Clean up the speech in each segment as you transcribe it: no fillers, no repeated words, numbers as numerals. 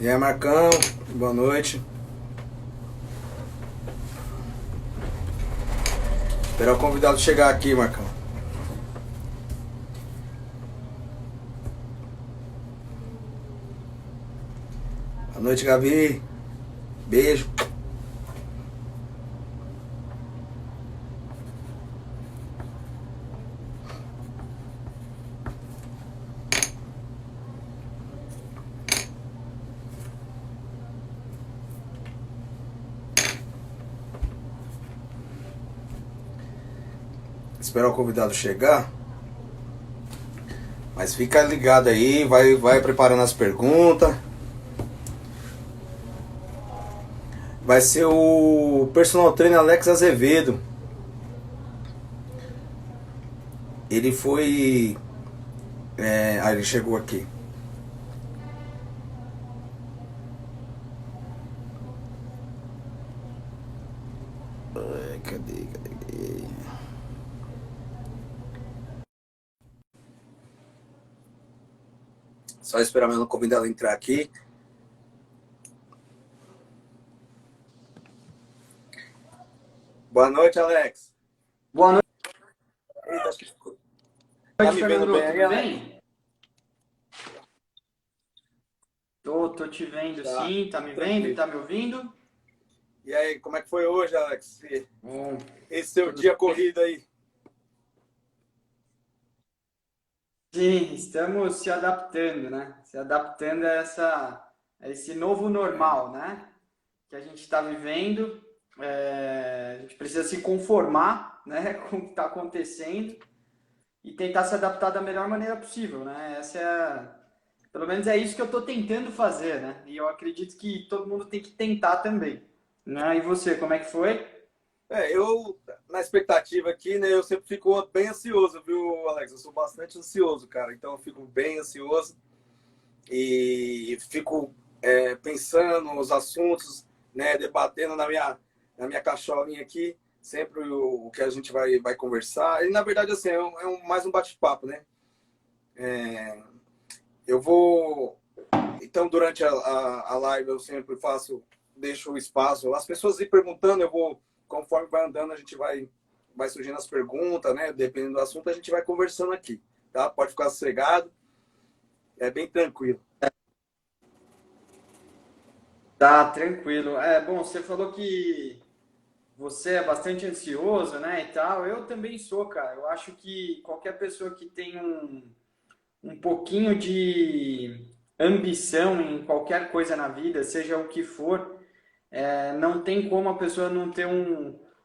E aí, Marcão, boa noite. Esperar o convidado chegar aqui, Marcão. Boa noite, Gabi. Beijo. Esperar o convidado chegar. Mas fica ligado aí, vai preparando as perguntas. Vai ser o personal trainer Alex Azevedo. Ele foi... ele chegou aqui. Cadê? Só esperar mesmo o convidado entrar aqui. Boa noite, Alex. Boa noite, Eita, acho que ficou. Tá me vendo Fernando. bem aí, Tudo Alex? bem? Tô te vendo Tá, sim. Tá me vendo? tranquilo. Tá me ouvindo? E aí, como é que foi hoje, Alex? Bom, Esse seu tudo dia bem. corrido aí? Sim, estamos se adaptando, né? Se adaptando a esse novo normal, né? Que a gente está vivendo. A gente precisa se conformar, né, com o que está acontecendo e tentar se adaptar da melhor maneira possível, né? Pelo menos é isso que eu estou tentando fazer, né? E eu acredito que todo mundo tem que tentar também, né? E você, como é que foi? Eu, na expectativa aqui, né, eu sempre fico bem ansioso, viu, Alex? Eu sou bastante ansioso, cara. Então, eu fico bem ansioso e fico pensando nos assuntos, né, debatendo na minha cacholinha aqui, sempre o que a gente vai conversar. E, na verdade, assim, mais um bate-papo, né? Eu vou... Então, durante a live, eu sempre deixo o espaço. As pessoas ir perguntando, eu vou, conforme vai andando, a gente vai surgindo as perguntas, né? Dependendo do assunto, a gente vai conversando aqui, tá? Pode ficar sossegado, é bem tranquilo. Tá, tranquilo. Bom, você falou que você é bastante ansioso, né, e tal. Eu também sou, cara. Eu acho que qualquer pessoa que tem um pouquinho de ambição em qualquer coisa na vida, seja o que for, não tem como a pessoa não ter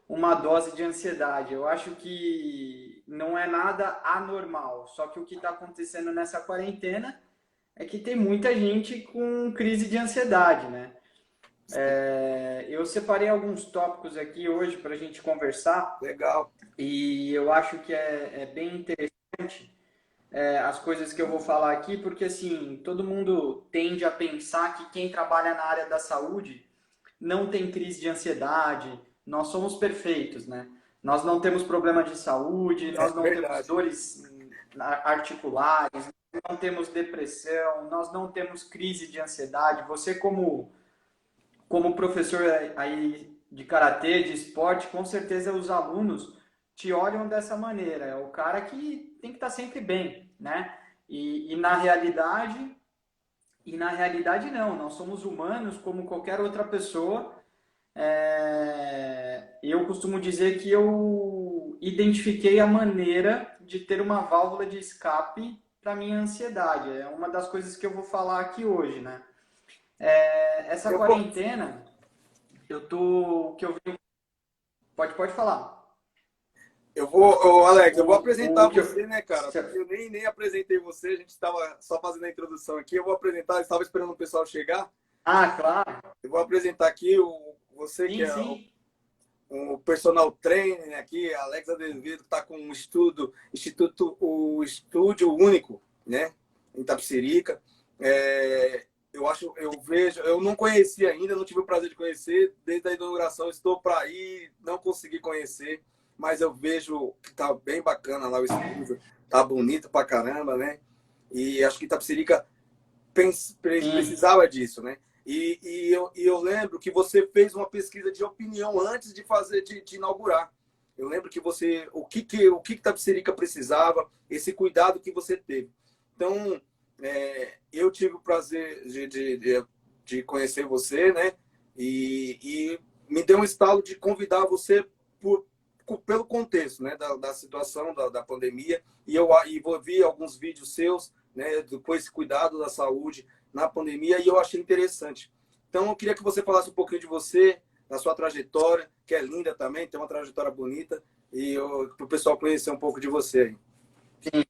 uma dose de ansiedade. Eu acho que não é nada anormal. Só que o que está acontecendo nessa quarentena é que tem muita gente com crise de ansiedade, né? Eu separei alguns tópicos aqui hoje para a gente conversar Legal. e eu acho que é bem interessante as coisas que eu vou falar aqui, porque assim, todo mundo tende a pensar que quem trabalha na área da saúde não tem crise de ansiedade, nós somos perfeitos, né? Nós não temos problema de saúde, É nós não temos verdade. dores articulares, não temos depressão, nós não temos crise de ansiedade. Você como professor aí de karatê, de esporte, com certeza os alunos te olham dessa maneira. É o cara que tem que estar sempre bem, né? E na realidade não. Nós somos humanos como qualquer outra pessoa. Eu costumo dizer que eu identifiquei a maneira de ter uma válvula de escape para minha ansiedade. É uma das coisas que eu vou falar aqui hoje, né? Essa Eu vou, quarentena, o que eu pode falar. Ô, Alex, eu vou O apresentar que eu. você, né, cara? Porque eu nem apresentei você, a gente estava só fazendo a introdução aqui. Eu vou apresentar, estava esperando o pessoal chegar. Ah, claro. Eu vou apresentar aqui você que Sim, é sim. um personal trainer aqui, Alex Azevedo, que está com um o Estúdio Único, né, em Tapicerica. Eu não conheci ainda, não tive o prazer de conhecer, desde a inauguração estou para ir, não consegui conhecer, mas eu vejo que tá bem bacana lá o estúdio, tá bonito pra caramba, né? E acho que Itapecerica Sim. precisava disso, né? E eu lembro que você fez uma pesquisa de opinião antes de fazer, de inaugurar. Eu lembro que você, o que Itapecerica precisava, esse cuidado que você teve. Então, eu tive o prazer de conhecer você, né? E me deu um estalo de convidar você pelo contexto, né? Da situação da pandemia. E vi alguns vídeos seus, né? Com esse cuidado da saúde na pandemia, e eu achei interessante. Então, eu queria que você falasse um pouquinho de você, da sua trajetória, que é linda também, tem uma trajetória bonita, e para o pessoal conhecer um pouco de você aí. Sim.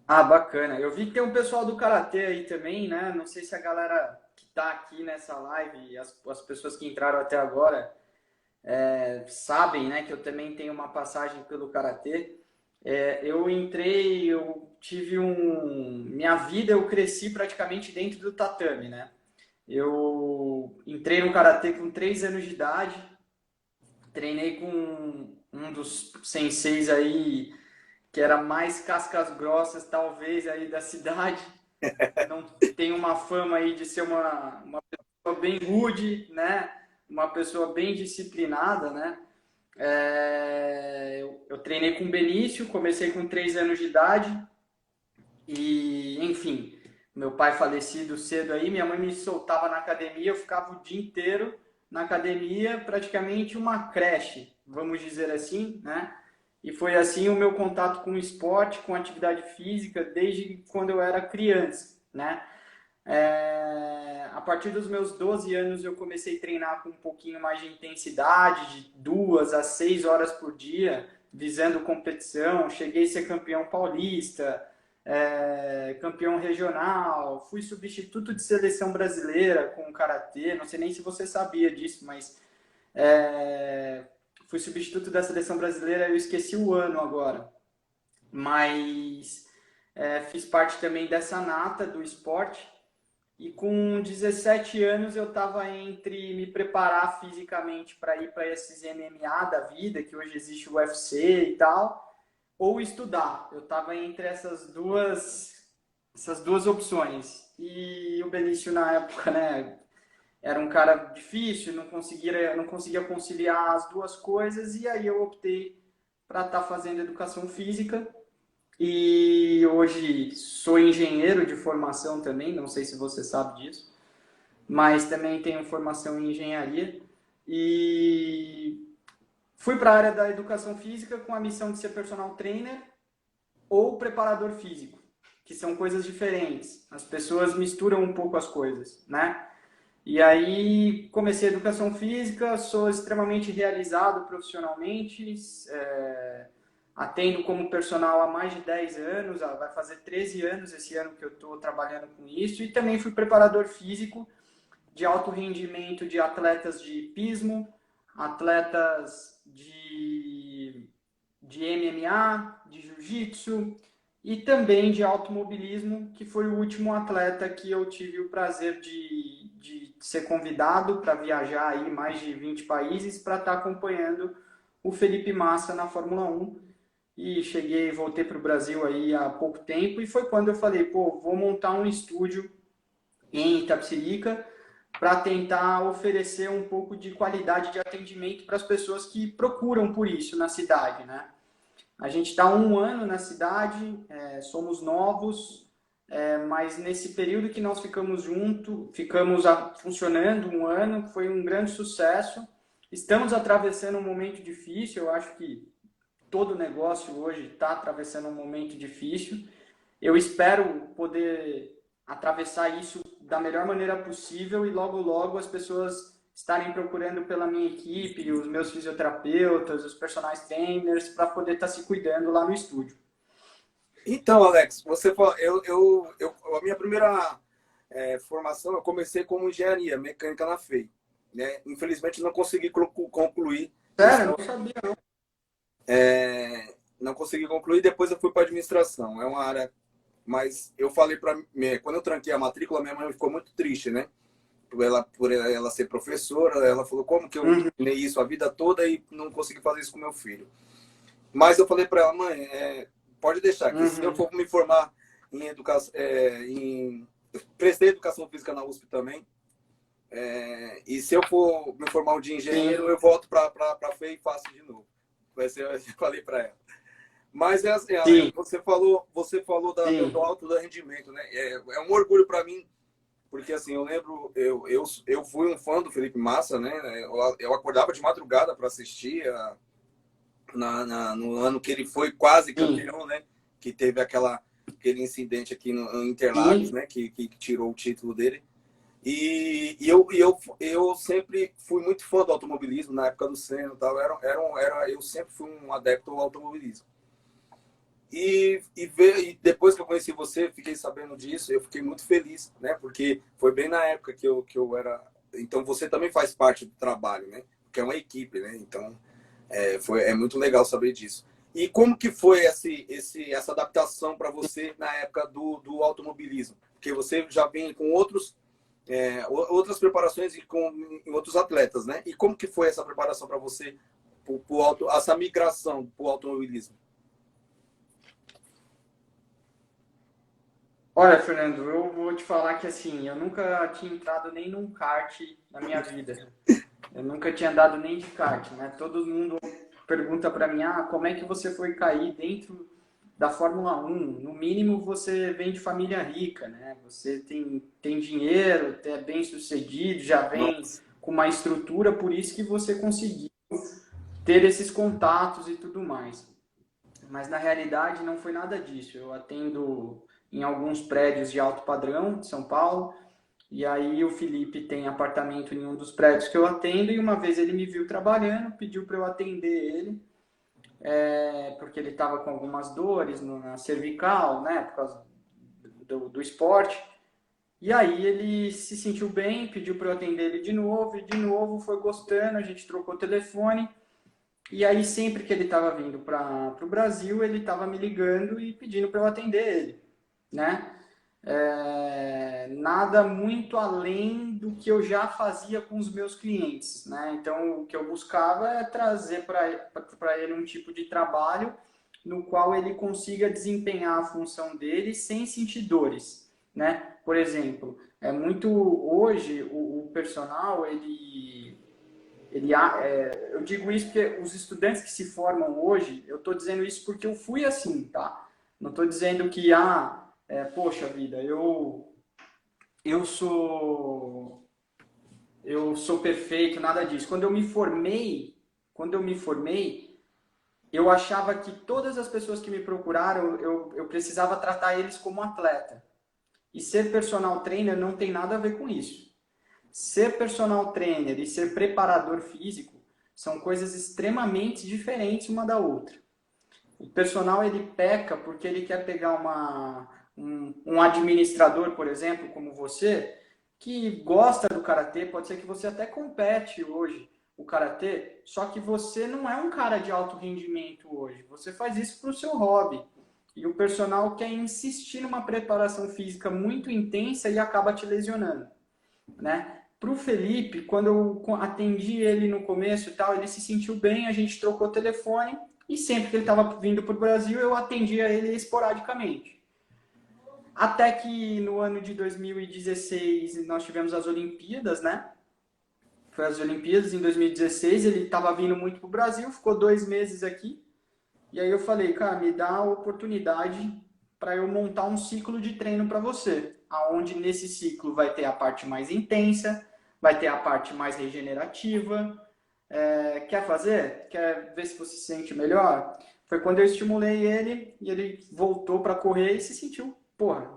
Ah, bacana. Eu vi que tem um pessoal do Karatê aí também, né? Não sei se a galera que tá aqui nessa live, as pessoas que entraram até agora, sabem, né, que eu também tenho uma passagem pelo Karatê. Eu entrei, eu tive minha vida, eu cresci praticamente dentro do tatame, né? Eu entrei no Karatê com 3 anos de idade, treinei com um dos senseis aí, que era mais cascas grossas, talvez, aí da cidade. Não tem uma fama aí de ser uma pessoa bem rude, né? Uma pessoa bem disciplinada, né? Eu treinei com o Benício, comecei com 3 anos de idade e, enfim, meu pai falecido cedo aí, minha mãe me soltava na academia, eu ficava o dia inteiro na academia, praticamente uma creche, vamos dizer assim, né? E foi assim o meu contato com o esporte, com atividade física, desde quando eu era criança, né? A partir dos meus 12 anos eu comecei a treinar com um pouquinho mais de intensidade, de 2 a 6 horas por dia, visando competição. Cheguei a ser campeão paulista, campeão regional, fui substituto de seleção brasileira com o karatê. Não sei nem se você sabia disso, mas fui substituto da seleção brasileira. Eu esqueci o ano agora, mas fiz parte também dessa nata do esporte. E com 17 anos eu estava entre me preparar fisicamente para ir para esses MMA da vida, que hoje existe o UFC e tal, ou estudar. Eu estava entre essas duas opções. E o Benício na época, né, era um cara difícil, não conseguia conciliar as duas coisas, e aí eu optei para estar fazendo educação física. E hoje sou engenheiro de formação também, não sei se você sabe disso, mas também tenho formação em engenharia e fui para a área da educação física com a missão de ser personal trainer ou preparador físico, que são coisas diferentes. As pessoas misturam um pouco as coisas, né? E aí comecei a educação física, sou extremamente realizado profissionalmente, atendo como personal há mais de 10 anos, vai fazer 13 anos esse ano que eu estou trabalhando com isso, e também fui preparador físico de alto rendimento de atletas de hipismo, atletas de MMA, de jiu-jitsu e também de automobilismo, que foi o último atleta que eu tive o prazer de ser convidado para viajar aí mais de 20 países para estar acompanhando o Felipe Massa na Fórmula 1. E voltei para o Brasil aí há pouco tempo, e foi quando eu falei, pô, vou montar um estúdio em Itapecerica para tentar oferecer um pouco de qualidade de atendimento para as pessoas que procuram por isso na cidade, né? A gente está há 1 ano na cidade, somos novos, mas nesse período que nós ficamos juntos, ficamos funcionando 1 ano, foi um grande sucesso. Estamos atravessando um momento difícil, eu acho que todo negócio hoje está atravessando um momento difícil. Eu espero poder atravessar isso da melhor maneira possível e logo, logo as pessoas estarem procurando pela minha equipe, os meus fisioterapeutas, os personal trainers, para poder estar se cuidando lá no estúdio. Então, Alex, você falou, a minha primeira formação, eu comecei como engenharia mecânica na FEI, né? Infelizmente não consegui concluir. Sério? Não sabia, não. Não consegui concluir, depois eu fui para administração. É uma área, mas eu falei para mim, quando eu tranquei a matrícula, minha mãe ficou muito triste, né? Por ela ser professora, ela falou, como que eu treinei isso a vida toda e não consegui fazer isso com meu filho? Mas eu falei para ela, mãe, pode deixar, que se eu for me formar em educação, em prestei educação física na USP também. E se eu for me formar um de engenheiro, eu volto para a FEI e faço de novo. Vai ser, eu falei para ela. Mas é assim, Alex, você falou do alto rendimento, né? É um orgulho para mim, porque assim, eu lembro, eu fui um fã do Felipe Massa, né? Eu acordava de madrugada para assistir no ano que ele foi quase campeão, né? Que teve aquele incidente aqui no Interlagos, né? Que tirou o título dele. E eu sempre fui muito fã do automobilismo, na época do Senna e tal. Eu sempre fui um adepto ao automobilismo. E depois que eu conheci você, fiquei sabendo disso, eu fiquei muito feliz, né? Porque foi bem na época que eu era... Então, você também faz parte do trabalho, né? Porque é uma equipe, né? Então, é muito legal saber disso. E como que foi essa adaptação para você na época do automobilismo? Porque você já vem com outras preparações e com outros atletas, né? E como que foi essa preparação para você, essa migração para o automobilismo? Olha, Fernando, eu vou te falar que assim, eu nunca tinha entrado nem num kart na minha vida. Eu nunca tinha andado nem de kart, né? Todo mundo pergunta para mim, como é que você foi cair dentro da Fórmula 1? No mínimo você vem de família rica, né? Você tem dinheiro, é bem sucedido, já vem Nossa. com uma estrutura, por isso que você conseguiu ter esses contatos e tudo mais. Mas na realidade não foi nada disso. Eu atendo em alguns prédios de alto padrão de São Paulo, e aí o Felipe tem apartamento em um dos prédios que eu atendo, e uma vez ele me viu trabalhando, pediu para eu atender ele, porque ele estava com algumas dores na cervical, né, por causa do esporte. E aí ele se sentiu bem, pediu para eu atender ele de novo, e de novo foi gostando, a gente trocou telefone. E aí, sempre que ele estava vindo para o Brasil, ele estava me ligando e pedindo para eu atender ele, né? Nada muito além do que eu já fazia com os meus clientes, né? Então, o que eu buscava é trazer para ele um tipo de trabalho no qual ele consiga desempenhar a função dele sem sentir dores, né? Por exemplo, hoje o personal eu digo isso porque os estudantes que se formam hoje, eu estou dizendo isso porque eu fui assim, tá? Não estou dizendo que, poxa vida, eu sou perfeito, nada disso. Quando eu me formei, eu achava que todas as pessoas que me procuraram, eu precisava tratar eles como atleta. E ser personal trainer não tem nada a ver com isso. Ser personal trainer e ser preparador físico são coisas extremamente diferentes uma da outra. O personal ele peca porque ele quer pegar um administrador, por exemplo, como você, que gosta do karatê, pode ser que você até compete hoje o karatê, só que você não é um cara de alto rendimento hoje. Você faz isso para o seu hobby. E o personal quer insistir numa preparação física muito intensa e acaba te lesionando, né? Para o Felipe, quando eu atendi ele no começo e tal, ele se sentiu bem, a gente trocou telefone e sempre que ele estava vindo para o Brasil, eu atendia ele esporadicamente. Até que no ano de 2016 nós tivemos as Olimpíadas, né? Foi as Olimpíadas em 2016, ele estava vindo muito para o Brasil, ficou 2 meses aqui. E aí eu falei, cara, me dá a oportunidade para eu montar um ciclo de treino para você, aonde nesse ciclo vai ter a parte mais intensa, vai ter a parte mais regenerativa. Quer fazer? Quer ver se você se sente melhor? Foi quando eu estimulei ele e ele voltou para correr e se sentiu, porra,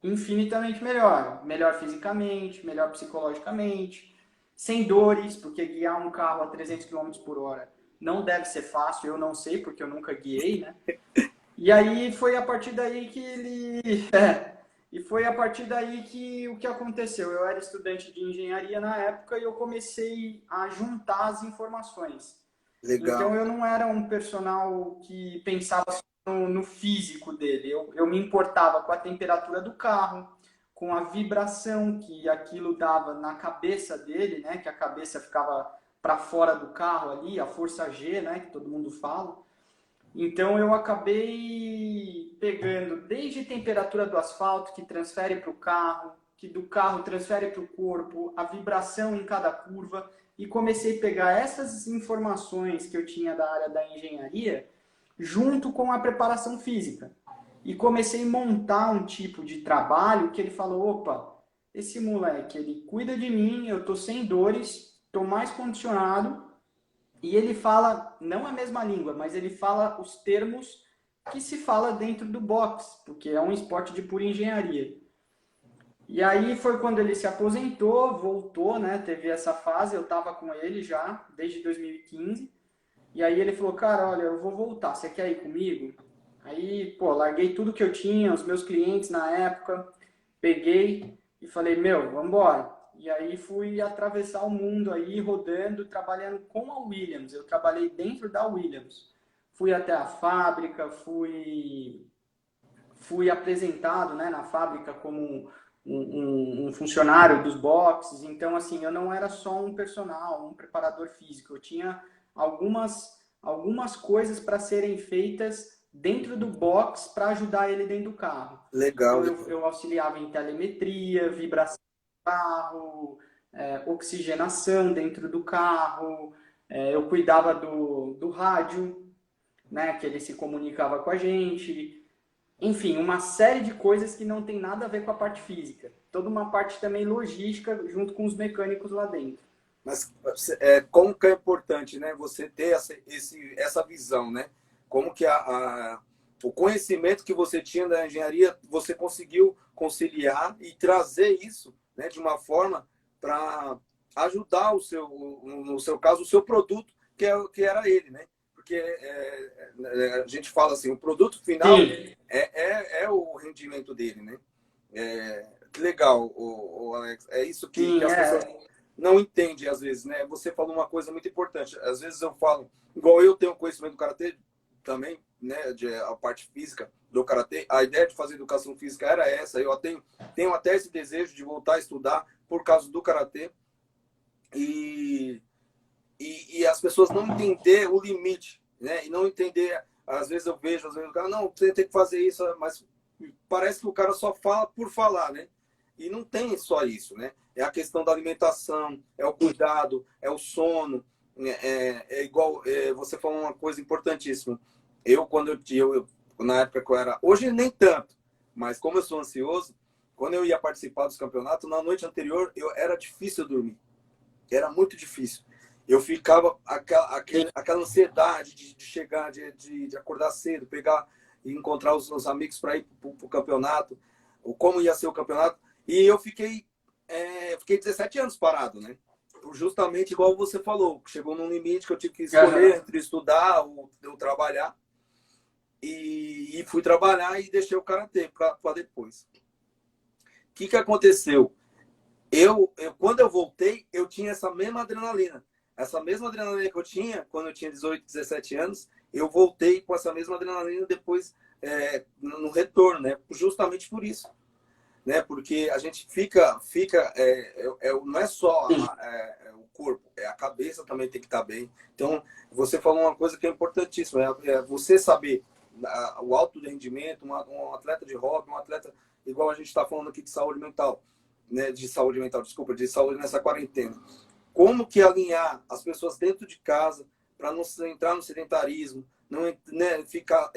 infinitamente melhor. Melhor fisicamente, melhor psicologicamente, sem dores, porque guiar um carro a 300 km por hora não deve ser fácil, eu não sei, porque eu nunca guiei, né? E aí foi a partir daí que ele... E foi a partir daí que o que aconteceu? Eu era estudante de engenharia na época e eu comecei a juntar as informações. Então Legal. eu não era um personal que pensava só no físico dele. Eu me importava com a temperatura do carro, com a vibração que aquilo dava na cabeça dele, né? Que a cabeça ficava para fora do carro ali, a força G, né? Que todo mundo fala. Então eu acabei pegando desde a temperatura do asfalto, que transfere para o carro, que do carro transfere para o corpo, a vibração em cada curva, e comecei a pegar essas informações que eu tinha da área da engenharia, junto com a preparação física. E comecei a montar um tipo de trabalho que ele falou, opa, esse moleque, ele cuida de mim, eu tô sem dores, tô mais condicionado, e ele fala, não a mesma língua, mas ele fala os termos que se fala dentro do boxe, porque é um esporte de pura engenharia. E aí foi quando ele se aposentou, voltou, né? Teve essa fase, eu estava com ele já desde 2015. E aí ele falou, cara, olha, eu vou voltar, você quer ir comigo? Aí, pô, larguei tudo que eu tinha, os meus clientes na época, peguei e falei, meu, vamos embora. E aí fui atravessar o mundo aí, rodando, trabalhando com a Williams. Eu trabalhei dentro da Williams. Fui até a fábrica, fui apresentado, né, na fábrica como um funcionário dos boxes. Então, assim, eu não era só um personal, um preparador físico. Eu tinha algumas coisas para serem feitas dentro do box para ajudar ele dentro do carro. Legal, Então, legal. eu auxiliava em telemetria, vibração do carro, oxigenação dentro do carro, eu cuidava do rádio, né, que ele se comunicava com a gente. Enfim, uma série de coisas que não tem nada a ver com a parte física. Toda uma parte também logística junto com os mecânicos lá dentro. Mas como que é importante, né, você ter essa visão, né? Como que o conhecimento que você tinha da engenharia, você conseguiu conciliar e trazer isso, né, de uma forma para ajudar no seu caso, o seu produto, que era ele, né? Porque a gente fala assim, o produto final Sim, é o rendimento dele, né? Que legal, o Alex. É isso que sim, as pessoas não entendem às vezes, né? Você falou uma coisa muito importante. Às vezes eu falo, igual eu tenho conhecimento do karatê também, né? A parte física do karatê. A ideia de fazer educação física era essa. Eu tenho até esse desejo de voltar a estudar por causa do karatê. E, e as pessoas não entender o limite, né? E não entender. Às vezes eu vejo, às vezes o cara, não, você tem que fazer isso, mas parece que o cara só fala por falar, né? E não tem só isso, né? É a questão da alimentação, é o cuidado, é o sono. É igual, você falou uma coisa importantíssima. Quando na época que eu era. Hoje nem tanto, mas como eu sou ansioso, quando eu ia participar dos campeonatos, na noite anterior era difícil dormir. Era muito difícil. Eu ficava aquela ansiedade de chegar, de acordar cedo, pegar e encontrar os amigos para ir para o campeonato, ou como ia ser o campeonato. E eu fiquei 17 anos parado, né? Justamente igual você falou, chegou num limite que eu tive que escolher entre estudar ou trabalhar. E fui trabalhar e deixei o karatê para depois. O que aconteceu? Quando eu voltei, eu tinha essa mesma adrenalina. Essa mesma adrenalina que eu tinha quando eu tinha 18, 17 anos, eu voltei com essa mesma adrenalina depois no retorno, né? Justamente por isso, né? Porque a gente não é só o corpo, a cabeça também tem que estar bem. Então, você falou uma coisa que é importantíssima, é você saber o alto rendimento, um atleta de hobby, um atleta igual a gente está falando aqui de saúde mental, né? De saúde mental, desculpa, de saúde nessa quarentena. Como que alinhar as pessoas dentro de casa para não entrar no sedentarismo, não, né, ficar,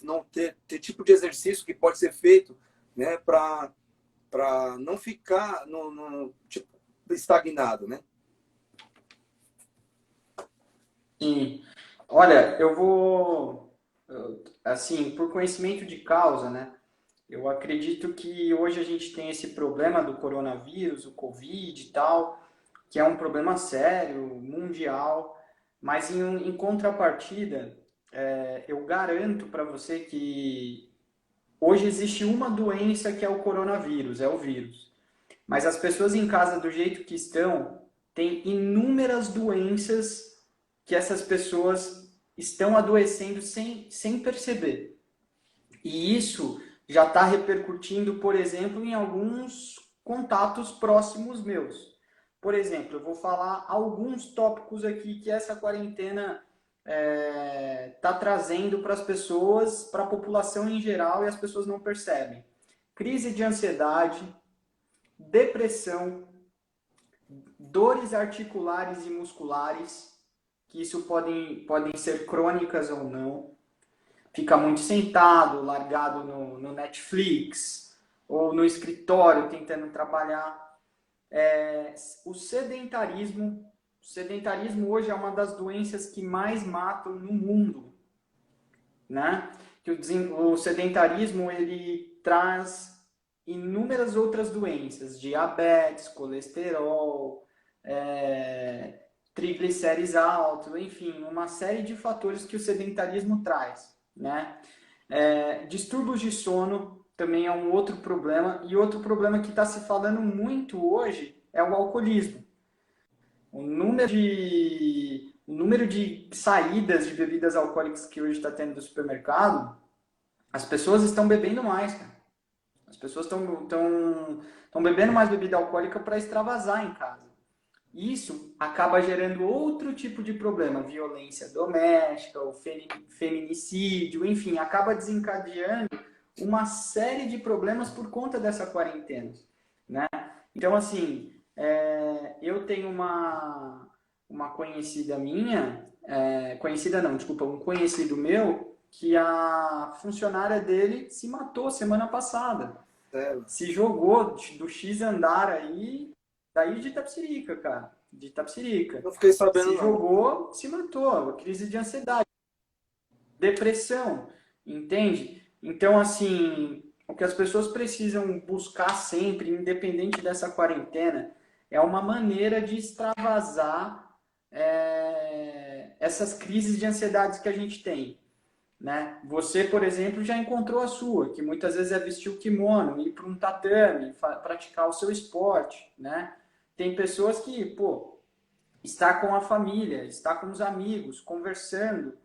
não ter tipo de exercício que pode ser feito, né, para não ficar tipo, estagnado, né? sim. Olha, assim, por conhecimento de causa, né? Eu acredito que hoje a gente tem esse problema do coronavírus, o Covid e tal, que é um problema sério, mundial, mas em contrapartida, eu garanto para você que hoje existe uma doença que é o coronavírus, é o vírus. Mas as pessoas em casa, do jeito que estão, têm inúmeras doenças que essas pessoas estão adoecendo sem perceber. E isso já está repercutindo, por exemplo, em alguns contatos próximos meus. Por exemplo, eu vou falar alguns tópicos aqui que essa quarentena está trazendo para as pessoas, para a população em geral, e as pessoas não percebem. Crise de ansiedade, depressão, dores articulares e musculares, que isso podem ser crônicas ou não. Fica muito sentado, largado no Netflix, ou no escritório tentando trabalhar. O sedentarismo. O sedentarismo hoje é uma das doenças que mais matam no mundo, né? Que o sedentarismo ele traz inúmeras outras doenças, diabetes, colesterol, triglicérides altos, enfim, uma série de fatores que o sedentarismo traz, né? Distúrbios de sono também é um outro problema, e outro problema que está se falando muito hoje é o alcoolismo. O número de saídas de bebidas alcoólicas que hoje está tendo do supermercado, as pessoas estão bebendo mais, cara. As pessoas estão bebendo mais bebida alcoólica para extravasar em casa. Isso acaba gerando outro tipo de problema, violência doméstica, o feminicídio, enfim, acaba desencadeando uma série de problemas por conta dessa quarentena, né? Então, assim, eu tenho uma conhecida minha, conhecida não, desculpa, um conhecido meu, que a funcionária dele se matou semana passada. Se jogou do X andar aí, daí de Itapecerica, cara. De Itapecerica. Não fiquei sabendo, Se não. jogou, se matou. Crise de ansiedade. Depressão. Entende? Então, assim, o que as pessoas precisam buscar sempre, independente dessa quarentena, é uma maneira de extravasar essas crises de ansiedade que a gente tem. Né? Você, por exemplo, já encontrou a sua, que muitas vezes é vestir o kimono, ir para um tatame, praticar o seu esporte, né? Tem pessoas que, pô, está com a família, está com os amigos, conversando,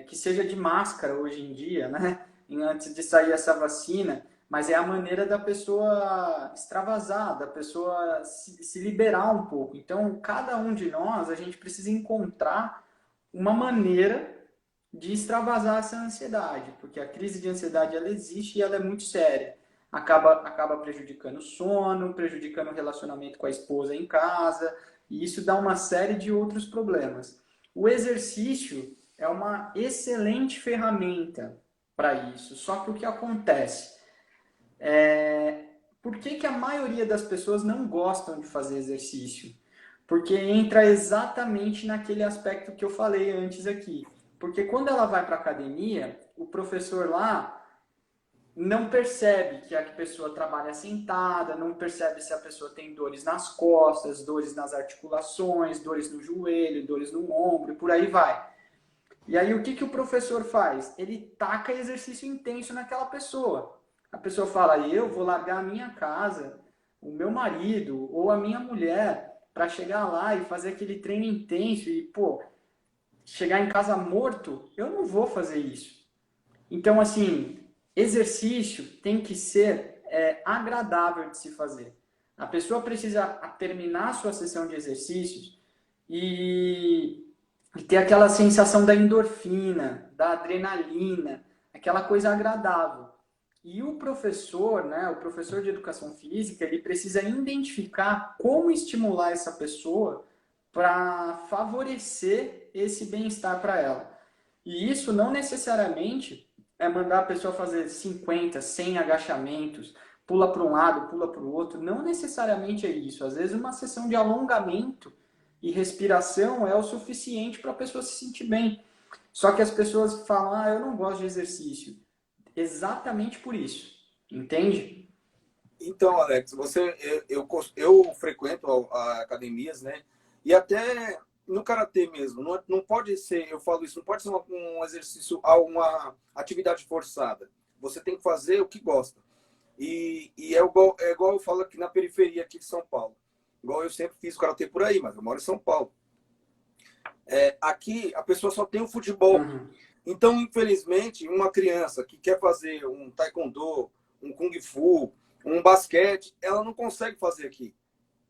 que seja de máscara hoje em dia, né? Antes de sair essa vacina, mas é a maneira da pessoa extravasar, da pessoa se liberar um pouco. Então, cada um de nós, a gente precisa encontrar uma maneira de extravasar essa ansiedade, porque a crise de ansiedade ela existe e ela é muito séria. Acaba prejudicando o sono, prejudicando o relacionamento com a esposa em casa, e isso dá uma série de outros problemas. O exercício é uma excelente ferramenta para isso, só que o que acontece? Por que a maioria das pessoas não gostam de fazer exercício? Porque entra exatamente naquele aspecto que eu falei antes aqui. Porque quando ela vai para a academia, o professor lá não percebe que a pessoa trabalha sentada, não percebe se a pessoa tem dores nas costas, dores nas articulações, dores no joelho, dores no ombro, e por aí vai. E aí o que o professor faz? Ele taca exercício intenso naquela pessoa. A pessoa fala, eu vou largar a minha casa, o meu marido ou a minha mulher para chegar lá e fazer aquele treino intenso e, pô, chegar em casa morto, eu não vou fazer isso. Então, assim, exercício tem que ser agradável de se fazer. A pessoa precisa terminar a sua sessão de exercícios e ter aquela sensação da endorfina, da adrenalina, aquela coisa agradável. E o professor, né, o professor de educação física, ele precisa identificar como estimular essa pessoa para favorecer esse bem-estar para ela. E isso não necessariamente é mandar a pessoa fazer 50, 100 agachamentos, pula para um lado, pula para o outro. Não necessariamente é isso. Às vezes uma sessão de alongamento e respiração é o suficiente para a pessoa se sentir bem. Só que as pessoas falam, eu não gosto de exercício. Exatamente por isso. Entende? Então, Alex, eu frequento academias, né? E até no karatê mesmo, não pode ser, eu falo isso, não pode ser um exercício, uma atividade forçada. Você tem que fazer o que gosta. E é igual eu falo aqui na periferia aqui de São Paulo. Igual eu sempre fiz karatê por aí, mas eu moro em São Paulo. Aqui a pessoa só tem o futebol. Uhum. Então, infelizmente, uma criança que quer fazer um taekwondo, um kung fu, um basquete, ela não consegue fazer aqui.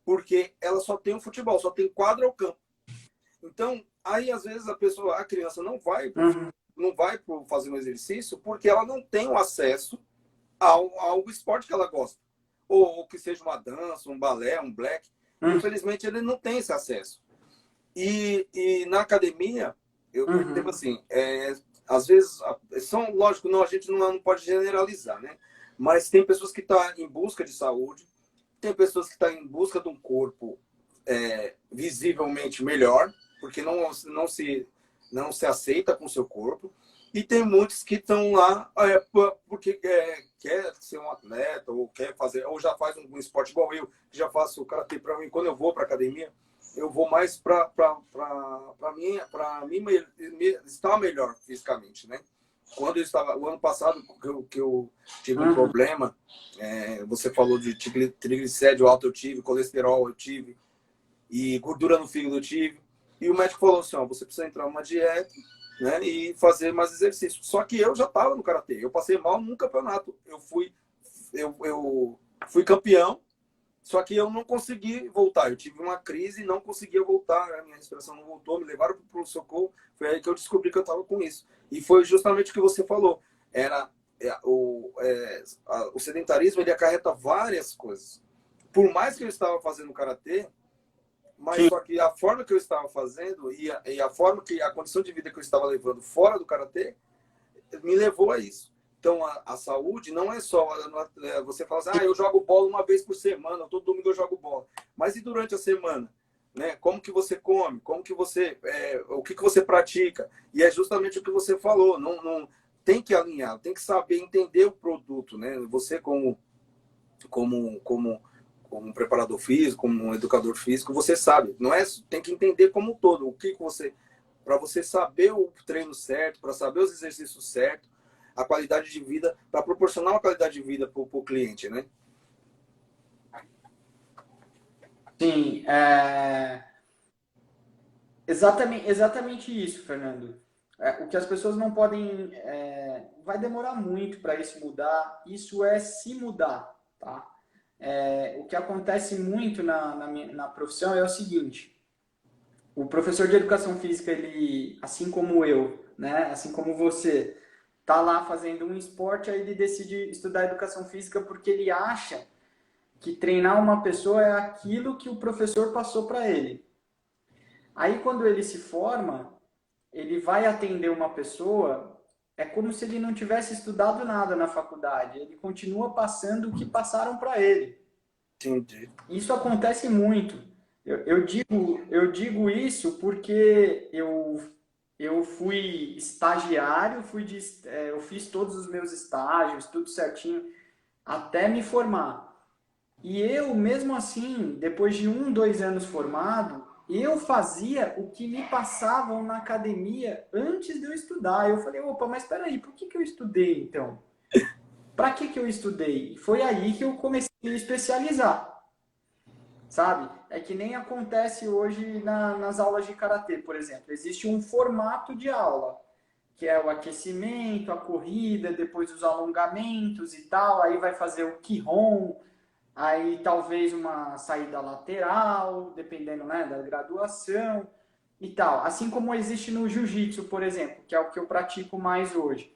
Porque ela só tem o futebol, só tem quadra ou campo. Então, aí às vezes a criança Uhum. não vai fazer um exercício porque ela não tem o acesso ao esporte que ela gosta. Ou que seja uma dança, um balé, um black. Uhum. Infelizmente, ele não tem esse acesso. E na academia, eu percebo Uhum. assim, às vezes, lógico, não, a gente não pode generalizar, né? Mas tem pessoas que estão em busca de saúde, tem pessoas que estão em busca de um corpo visivelmente melhor, porque não se aceita com o seu corpo. E tem muitos que estão lá porque quer ser um atleta, ou quer fazer, ou já faz um esporte igual eu, que já faço karatê. Para mim, quando eu vou para academia, eu vou mais para mim estar melhor fisicamente, né? Quando eu estava, o ano passado, que eu tive um Uhum. problema, você falou de triglicérido alto, eu tive, colesterol eu tive, e gordura no fígado eu tive. E o médico falou assim, ó, você precisa entrar numa dieta, né, e fazer mais exercício. Só que eu já estava no karatê, eu passei mal num campeonato. Eu fui campeão, só que eu não consegui voltar. Eu tive uma crise e não conseguia voltar. A minha respiração não voltou, me levaram para o socorro. Foi aí que eu descobri que eu estava com isso. E foi justamente o que você falou. Era o sedentarismo, ele acarreta várias coisas. Por mais que eu estava fazendo karatê, mas Sim. só que a forma que eu estava fazendo e a forma que a condição de vida que eu estava levando fora do karatê me levou a isso. Então, a saúde não é só você falar assim, eu jogo bola uma vez por semana, todo domingo eu jogo bola. Mas e durante a semana? Né? Como que você come? Como que o que você pratica? E é justamente o que você falou. Não tem que alinhar, tem que saber entender o produto, né? Você como, como, como um preparador físico, como um educador físico, você sabe. Não é, tem que entender como um todo o que você para você saber o treino certo, para saber os exercícios certos, a qualidade de vida, para proporcionar uma qualidade de vida para o cliente, né? Sim, exatamente isso, Fernando. O que as pessoas não podem. Vai demorar muito para isso mudar. Isso é se mudar, tá? O que acontece muito na profissão é o seguinte: o professor de educação física, ele, assim como eu, né, assim como você, tá lá fazendo um esporte, aí ele decide estudar educação física porque ele acha que treinar uma pessoa é aquilo que o professor passou para ele. Aí, quando ele se forma, ele vai atender uma pessoa, é como se ele não tivesse estudado nada na faculdade. Ele continua passando o que passaram para ele. Entendi. Isso acontece muito. Eu digo isso porque eu fui estagiário, eu fiz todos os meus estágios, tudo certinho, até me formar. E eu, mesmo assim, depois de 2 anos formado, eu fazia o que me passavam na academia antes de eu estudar. Eu falei, opa, mas espera aí, por que eu estudei então? Para que eu estudei? E foi aí que eu comecei a me especializar, sabe? É que nem acontece hoje nas aulas de karatê, por exemplo. Existe um formato de aula, que é o aquecimento, a corrida, depois os alongamentos e tal. Aí vai fazer o Kihon, aí talvez uma saída lateral, dependendo, né, da graduação e tal. Assim como existe no jiu-jitsu, por exemplo, que é o que eu pratico mais hoje.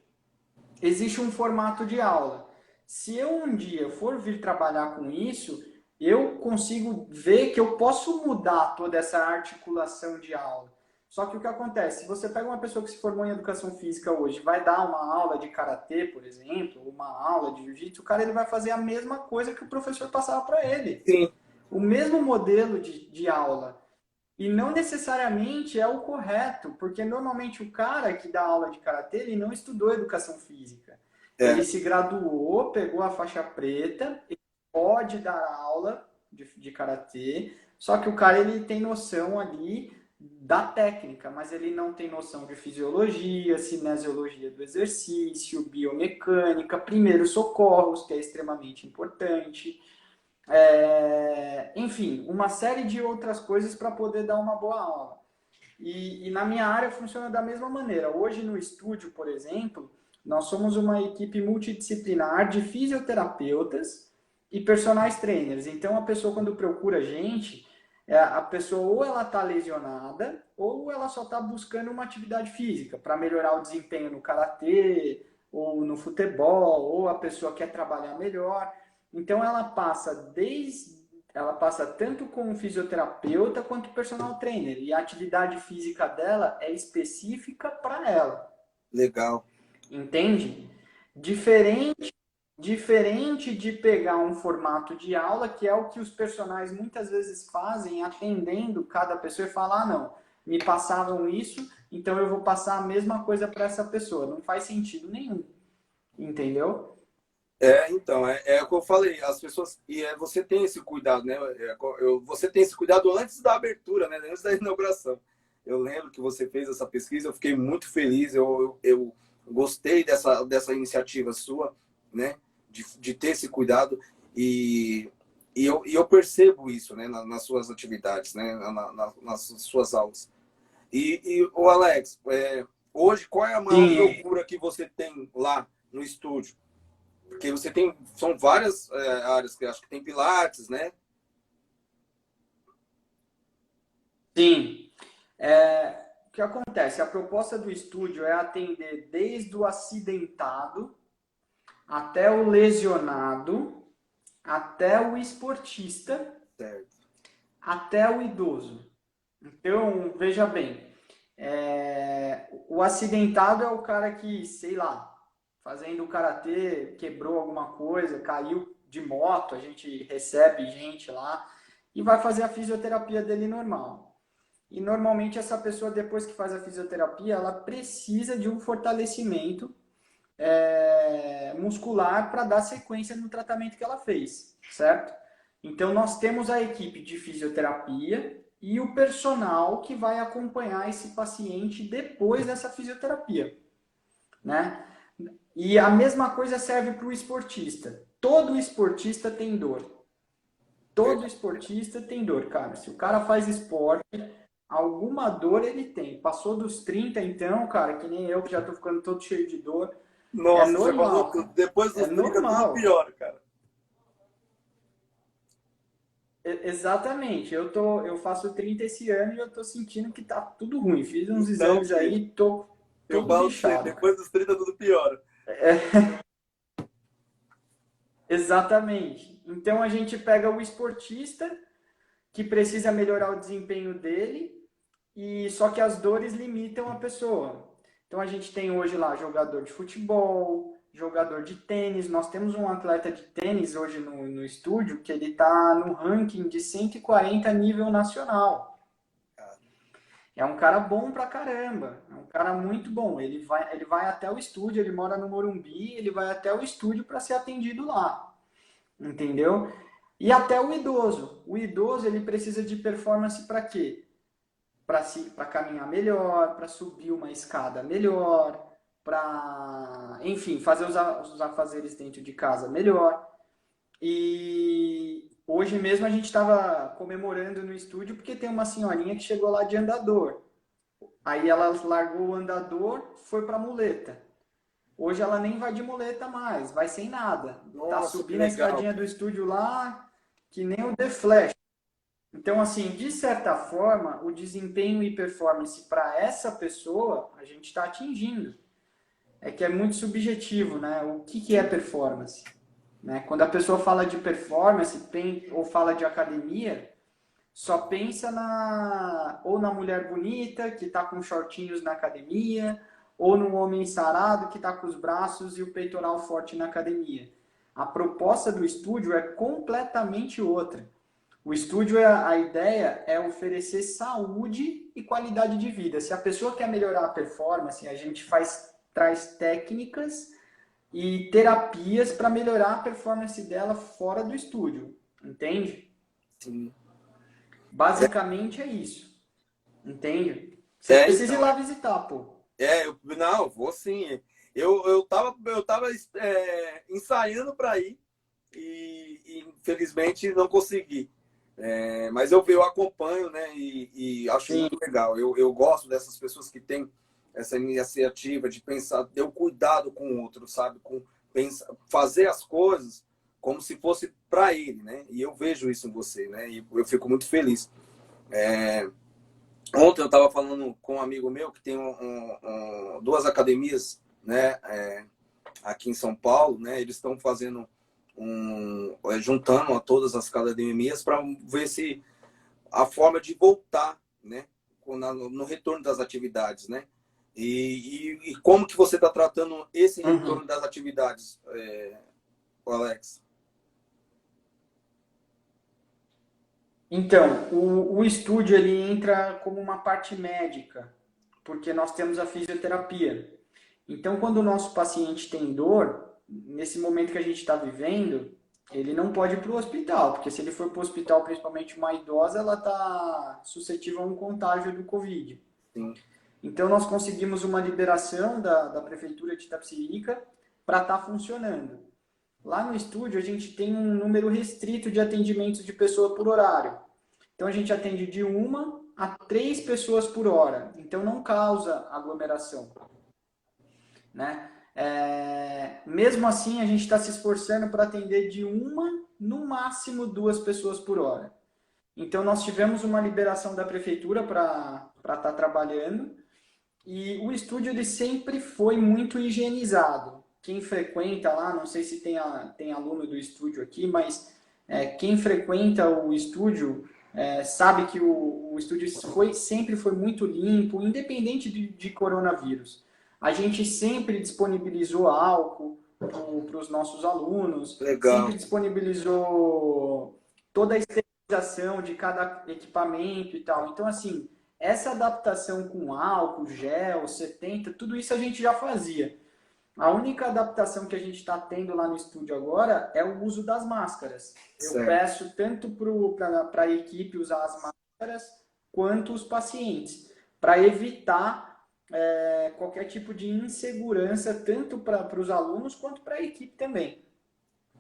Existe um formato de aula. Se eu um dia for vir trabalhar com isso, eu consigo ver que eu posso mudar toda essa articulação de aula. Só que o que acontece? Se você pega uma pessoa que se formou em educação física hoje, vai dar uma aula de karatê, por exemplo, uma aula de jiu-jitsu, o cara ele vai fazer a mesma coisa que o professor passava para ele. Sim. O mesmo modelo de aula. E não necessariamente é o correto, porque normalmente o cara que dá aula de karatê, ele não estudou educação física. Ele É, se graduou, pegou a faixa preta, ele pode dar aula de karatê, só que o cara ele tem noção ali da técnica, mas ele não tem noção de fisiologia, cinesiologia do exercício, biomecânica, primeiros socorros, que é extremamente importante. Enfim, uma série de outras coisas para poder dar uma boa aula. E na minha área funciona da mesma maneira. Hoje no estúdio, por exemplo, nós somos uma equipe multidisciplinar de fisioterapeutas e personagens trainers. Então a pessoa quando procura a gente, A pessoa ou ela está lesionada ou ela só está buscando uma atividade física para melhorar o desempenho no karatê ou no futebol, ou a pessoa quer trabalhar melhor. Então ela passa tanto com o fisioterapeuta quanto o personal trainer, e a atividade física dela é específica para ela. Legal. Entende? Diferente de pegar um formato de aula, que é o que os personagens muitas vezes fazem, atendendo cada pessoa e falar, ah, não, me passavam isso, então eu vou passar a mesma coisa para essa pessoa. Não faz sentido nenhum. Entendeu? Então, é o que eu falei, as pessoas, você tem esse cuidado, né? Você tem esse cuidado antes da abertura, né? Antes da inauguração. Eu lembro que você fez essa pesquisa, eu fiquei muito feliz, eu gostei dessa iniciativa sua, né? De ter esse cuidado e eu percebo isso, né? Nas suas atividades, né? Nas suas aulas. O Alex, hoje, qual é a maior Sim, procura que você tem lá no estúdio? Porque você tem, são várias áreas, que acho que tem pilates, né? sim. O que acontece? A proposta do estúdio é atender desde o acidentado até o lesionado, até o esportista, Certo. até o idoso. Então, veja bem, o acidentado é o cara que, sei lá, fazendo karatê, quebrou alguma coisa, caiu de moto, a gente recebe gente lá e vai fazer a fisioterapia dele normal. E normalmente essa pessoa, depois que faz a fisioterapia, ela precisa de um fortalecimento muscular para dar sequência no tratamento que ela fez, certo? Então nós temos a equipe de fisioterapia e o personal que vai acompanhar esse paciente depois dessa fisioterapia, né? E a mesma coisa serve para o esportista. Todo esportista tem dor. Todo Verdade. esportista tem dor, cara. Se o cara faz esporte, alguma dor ele tem. Passou dos 30, então, cara, que nem eu que já tô ficando todo cheio de dor. É Nossa, você falou normal, tudo. cara. Depois É dos 30 tudo normal. piora, cara. Exatamente. Eu faço 30 esse ano e eu tô sentindo que tá tudo ruim. Fiz uns Então, exames filho, aí, tô eu todo falo pra você, bichado, cara. depois dos 30 tudo piora. Exatamente. Então a gente pega o esportista que precisa melhorar o desempenho dele, e só que as dores limitam a pessoa. Então a gente tem hoje lá jogador de futebol, jogador de tênis. Nós temos um atleta de tênis hoje no estúdio que ele está no ranking de 140 nível nacional. É um cara bom pra caramba, é um cara muito bom. Ele vai até o estúdio, ele mora no Morumbi, ele vai até o estúdio para ser atendido lá, entendeu? E até o idoso. O idoso ele precisa de performance para quê? Para caminhar melhor, para subir uma escada melhor, para, enfim, fazer os afazeres dentro de casa melhor. E hoje mesmo a gente estava comemorando no estúdio porque tem uma senhorinha que chegou lá de andador. Aí ela largou o andador, foi para a muleta. Hoje ela nem vai de muleta mais, vai sem nada. Tá Nossa, que subindo a legal. escadinha do estúdio lá, que nem o The Flash. Então, assim, de certa forma, o desempenho e performance para essa pessoa a gente está atingindo. É que é muito subjetivo, né? O que é performance? Né? Quando a pessoa fala de performance ou fala de academia, só pensa ou na mulher bonita que está com shortinhos na academia, ou no homem sarado que está com os braços e o peitoral forte na academia. A proposta do estúdio é completamente outra. O estúdio, a ideia é oferecer saúde e qualidade de vida. Se a pessoa quer melhorar a performance, a gente traz técnicas e terapias para melhorar a performance dela fora do estúdio. Entende? Sim. Basicamente é isso. Entende? Você precisa ir Então, lá visitar, pô. não, vou sim. Eu tava ensaiando para ir e infelizmente não consegui. Mas eu acompanho, né? E acho Sim, muito legal. Eu gosto dessas pessoas que têm essa iniciativa de pensar, ter o cuidado com o outro, sabe? Fazer as coisas como se fosse para ele, né? E eu vejo isso em você, né? E eu fico muito feliz. Ontem eu estava falando com um amigo meu que tem duas academias, né, aqui em São Paulo, né? Eles estão fazendo juntando a todas as academias para ver se a forma de voltar, né, no retorno das atividades, né? E como que você está tratando esse Uhum. retorno das atividades, Alex? Então, o estúdio ele entra como uma parte médica, porque nós temos a fisioterapia. Então, quando o nosso paciente tem dor, nesse momento que a gente está vivendo, ele não pode ir para o hospital, porque se ele for para o hospital, principalmente uma idosa, ela está suscetível a um contágio do Covid. Sim. Então, nós conseguimos uma liberação da Prefeitura de Itapecerica para estar funcionando. Lá no estúdio, a gente tem um número restrito de atendimentos de pessoa por horário. Então, a gente atende de 1 a 3 pessoas por hora. Então, não causa aglomeração, né? Mesmo assim, a gente está se esforçando para atender de no máximo 2 pessoas por hora. Então, nós tivemos uma liberação da prefeitura para estar trabalhando e o estúdio ele sempre foi muito higienizado. Quem frequenta lá, não sei se tem aluno do estúdio aqui, mas quem frequenta o estúdio sabe que o estúdio sempre foi muito limpo, independente de coronavírus. A gente sempre disponibilizou álcool para os nossos alunos, Legal. sempre disponibilizou toda a esterilização de cada equipamento e tal. Então, assim, essa adaptação com álcool, gel, 70, tudo isso a gente já fazia. A única adaptação que a gente está tendo lá no estúdio agora é o uso das máscaras. Eu Certo. peço tanto para a equipe usar as máscaras, quanto os pacientes, para evitar qualquer tipo de insegurança, tanto para os alunos quanto para a equipe também.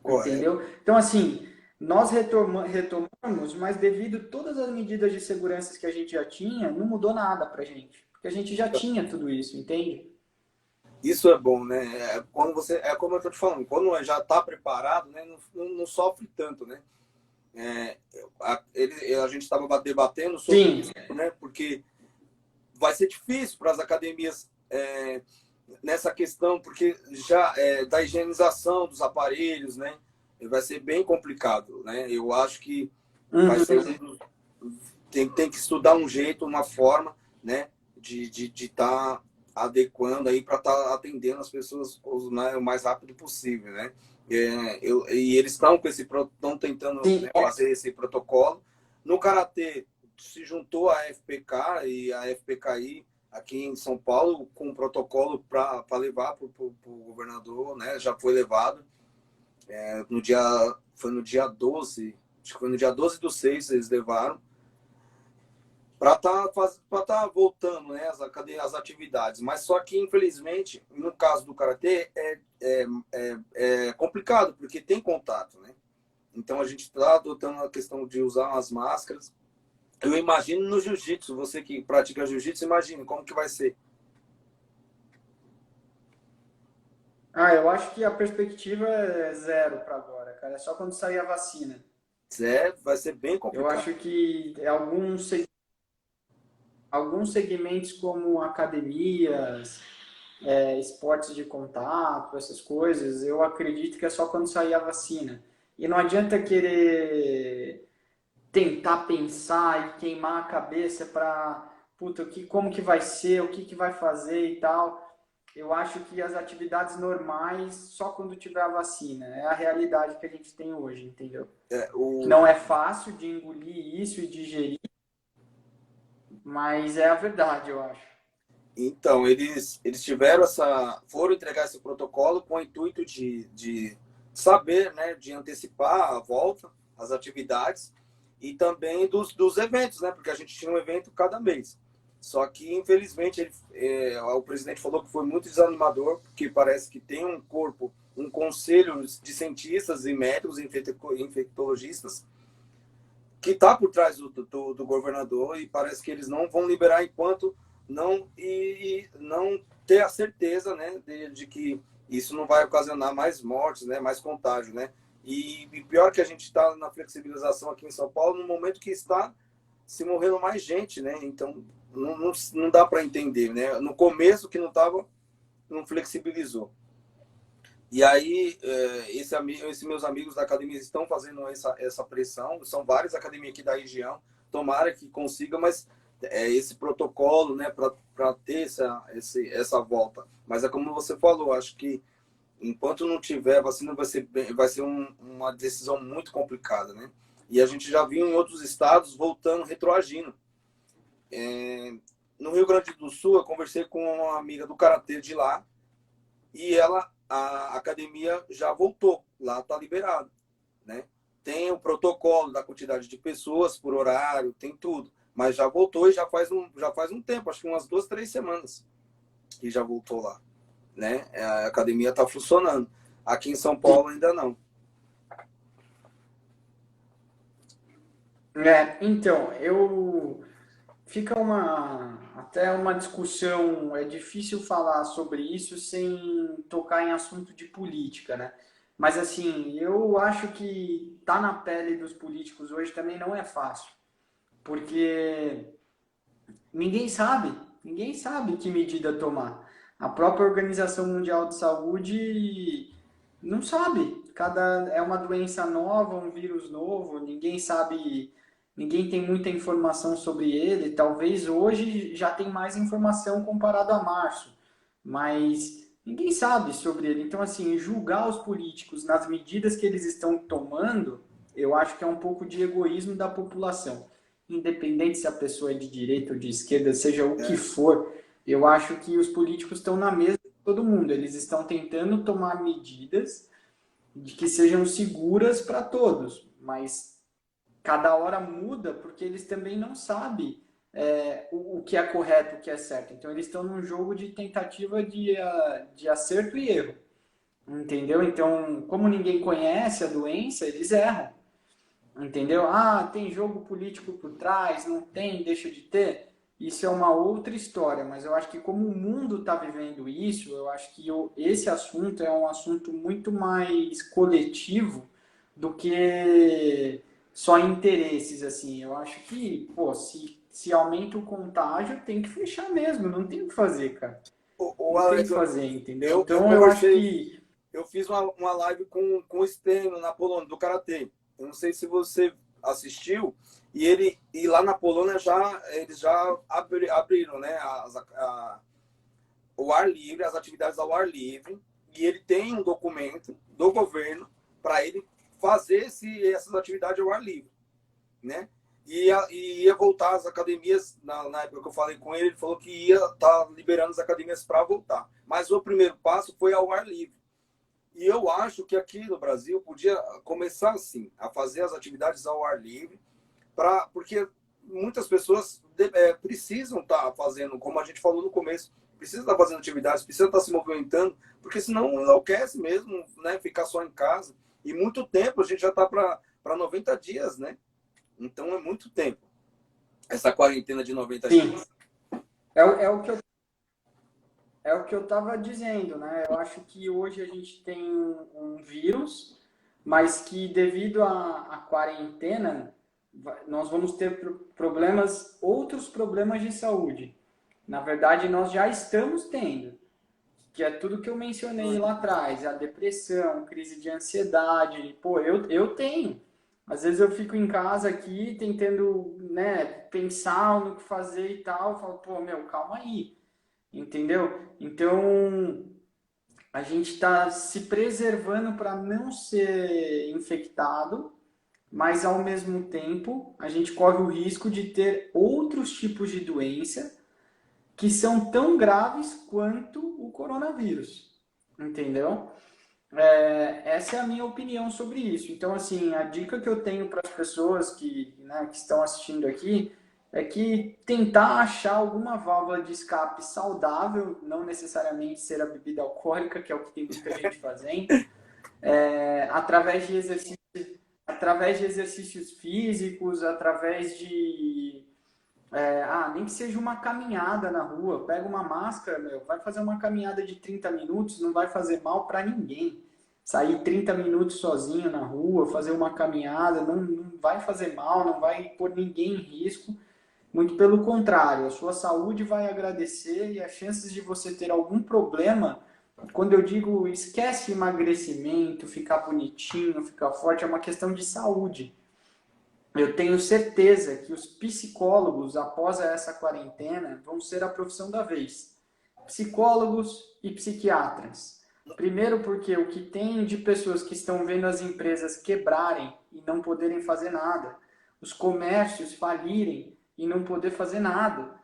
Correto. Entendeu? Então, assim, nós retomamos, mas devido a todas as medidas de segurança que a gente já tinha, não mudou nada pra gente. Porque a gente já tinha tudo isso, entende? Isso é bom, né? Quando você, como eu estou te falando, quando já está preparado, né, não sofre tanto, né? A gente estava debatendo sobre Sim. isso, né? Porque vai ser difícil para as academias nessa questão, porque já da higienização dos aparelhos, né? Vai ser bem complicado, né? Eu acho que vai ser tem que estudar um jeito, uma forma, né? De estar adequando aí para estar atendendo as pessoas o mais rápido possível, né? E eles estão tentando, Sim. né, fazer esse protocolo. No karatê se juntou a FPK e a FPKI aqui em São Paulo com um protocolo para levar para o governador, né? Já foi levado foi no dia 12, acho que foi no dia 12/6 eles levaram para tá voltando, né, as atividades. Mas só que, infelizmente, no caso do karatê, é complicado, porque tem contato, né? Então a gente está adotando a questão de usar as máscaras. Eu imagino no jiu-jitsu, você que pratica jiu-jitsu, imagina como que vai ser. Eu acho que a perspectiva é zero para agora, cara. É só quando sair a vacina. Vai ser bem Eu complicado. acho que alguns segmentos como academias, esportes de contato, essas coisas, eu acredito que é só quando sair a vacina. E não adianta querer tentar pensar e queimar a cabeça para, puta, como que vai ser, o que vai fazer e tal. Eu acho que as atividades normais só quando tiver a vacina. É a realidade que a gente tem hoje, entendeu? Não é fácil de engolir isso e digerir, mas é a verdade, eu acho. Então, eles tiveram foram entregar esse protocolo com o intuito de saber, né, de antecipar a volta, as atividades e também dos eventos, né, porque a gente tinha um evento cada mês. Só que, infelizmente, o presidente falou que foi muito desanimador, porque parece que tem um corpo, um conselho de cientistas e médicos, infectologistas, que está por trás do governador e parece que eles não vão liberar enquanto não ter a certeza, né, de que isso não vai ocasionar mais mortes, né, mais contágio, né? E pior que a gente está na flexibilização aqui em São Paulo no momento que está se morrendo mais gente, né? Então não dá para entender, né? No começo que não tava, não flexibilizou. E aí, esses meus amigos da academia estão fazendo essa pressão. São várias academias aqui da região. Tomara que consiga, mas esse protocolo, né, para ter essa volta. Mas é como você falou, acho que enquanto não tiver vacina, vai ser uma decisão muito complicada, né? E a gente já viu em outros estados voltando, retroagindo. No Rio Grande do Sul, eu conversei com uma amiga do karatê de lá e a academia já voltou. Lá está liberado, né? Tem o protocolo da quantidade de pessoas por horário, tem tudo. Mas já voltou e já faz um tempo, acho que umas 2, 3 semanas que já voltou lá, né? A academia está funcionando. Aqui em São Paulo ainda não. Então, fica até uma discussão, é difícil falar sobre isso sem tocar em assunto de política, né? Mas assim, eu acho que tá na pele dos políticos hoje também não é fácil, porque ninguém sabe que medida tomar. A própria Organização Mundial de Saúde não sabe. É uma doença nova, um vírus novo, ninguém sabe, ninguém tem muita informação sobre ele. Talvez hoje já tem mais informação comparado a março, mas ninguém sabe sobre ele. Então, assim, julgar os políticos nas medidas que eles estão tomando, eu acho que é um pouco de egoísmo da população. Independente se a pessoa é de direita ou de esquerda, seja o que for, eu acho que os políticos estão na mesa de todo mundo. Eles estão tentando tomar medidas de que sejam seguras para todos, mas cada hora muda porque eles também não sabem o que é correto, o que é certo. Então eles estão num jogo de tentativa de acerto e erro, entendeu? Então, como ninguém conhece a doença, eles erram, entendeu? Ah, tem jogo político por trás, não tem, deixa de ter. Isso é uma outra história, mas eu acho que como o mundo está vivendo isso, eu acho que esse assunto é um assunto muito mais coletivo do que só interesses, assim. Eu acho que, pô, se aumenta o contágio, tem que fechar mesmo, não tem o que fazer, cara. O Não tem o que Alex, fazer, entendeu? eu Então eu acho conversei, que eu fiz uma live com o Steno na Polônia, do Karatê. Eu não sei se você assistiu, e lá na Polônia eles já abriram, né, o ar livre, as atividades ao ar livre, e ele tem um documento do governo para ele fazer essas atividades ao ar livre, né? E ia voltar às academias, na época que eu falei com ele, ele falou que ia estar liberando as academias para voltar. Mas o primeiro passo foi ao ar livre. E eu acho que aqui no Brasil podia começar assim, a fazer as atividades ao ar livre, porque muitas pessoas precisam estar fazendo, como a gente falou no começo, precisa estar fazendo atividades, precisa estar se movimentando, porque senão enlouquece mesmo, né? Ficar só em casa. E muito tempo, a gente já está para 90 dias, né? Então é muito tempo. Essa quarentena de 90 sim, dias. é o que é o que eu estava dizendo, né? Eu acho que hoje a gente tem um vírus, mas que devido à quarentena, nós vamos ter problemas, outros problemas de saúde. Na verdade, nós já estamos tendo, que é tudo que eu mencionei lá atrás, a depressão, crise de ansiedade. Pô, eu tenho. Às vezes eu fico em casa aqui tentando, né, pensar no que fazer e tal, eu falo, pô, meu, calma aí. Entendeu? Então, a gente está se preservando para não ser infectado, mas ao mesmo tempo a gente corre o risco de ter outros tipos de doença que são tão graves quanto o coronavírus. Entendeu? Essa é a minha opinião sobre isso. Então, assim, a dica que eu tenho para as pessoas né, que estão assistindo aqui é que tentar achar alguma válvula de escape saudável, não necessariamente ser a bebida alcoólica, que é o que tem muita gente fazendo, através através de exercícios físicos, através de nem que seja uma caminhada na rua, pega uma máscara, meu, vai fazer uma caminhada de 30 minutos, não vai fazer mal para ninguém. sair 30 minutos sozinho na rua, fazer uma caminhada, não vai fazer mal, não vai pôr ninguém em risco. Muito pelo contrário, a sua saúde vai agradecer e as chances de você ter algum problema, quando eu digo esquece emagrecimento, ficar bonitinho, ficar forte, é uma questão de saúde. Eu tenho certeza que os psicólogos, após essa quarentena, vão ser a profissão da vez. Psicólogos e psiquiatras. Primeiro porque o que tem de pessoas que estão vendo as empresas quebrarem e não poderem fazer nada, os comércios falirem e não poder fazer nada.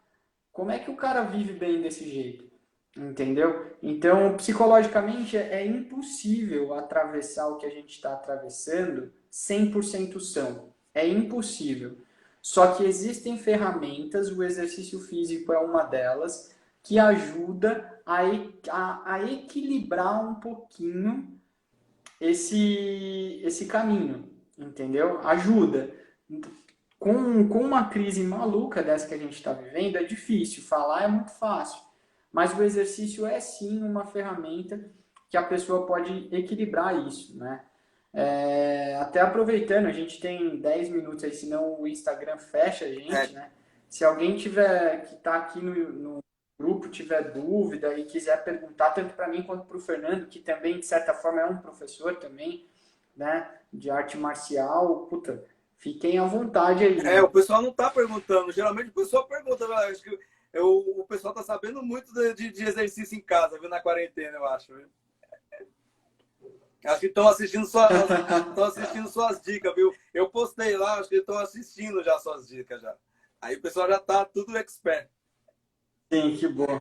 Como é que o cara vive bem desse jeito? Entendeu? Então, psicologicamente, é impossível atravessar o que a gente está atravessando 100% são. É impossível. Só que existem ferramentas, o exercício físico é uma delas, que ajuda a equilibrar um pouquinho esse caminho, entendeu? Ajuda. Com uma crise maluca dessa que a gente está vivendo, é difícil. Falar é muito fácil. Mas o exercício é sim uma ferramenta que a pessoa pode equilibrar isso, né? Até aproveitando, a gente tem 10 minutos aí, senão o Instagram fecha a gente, né? Se alguém tiver que está aqui no grupo, tiver dúvida e quiser perguntar, tanto para mim quanto para o Fernando, que também, de certa forma, é um professor também, né? De arte marcial, puta, fiquem à vontade aí. O pessoal não está perguntando. Geralmente o pessoal pergunta, mas acho que o pessoal está sabendo muito de exercício em casa, viu, na quarentena, eu acho. Viu? Acho que estão assistindo suas dicas, viu? Eu postei lá, acho que estão assistindo já suas dicas já. Aí o pessoal já está tudo expert. Sim, que bom.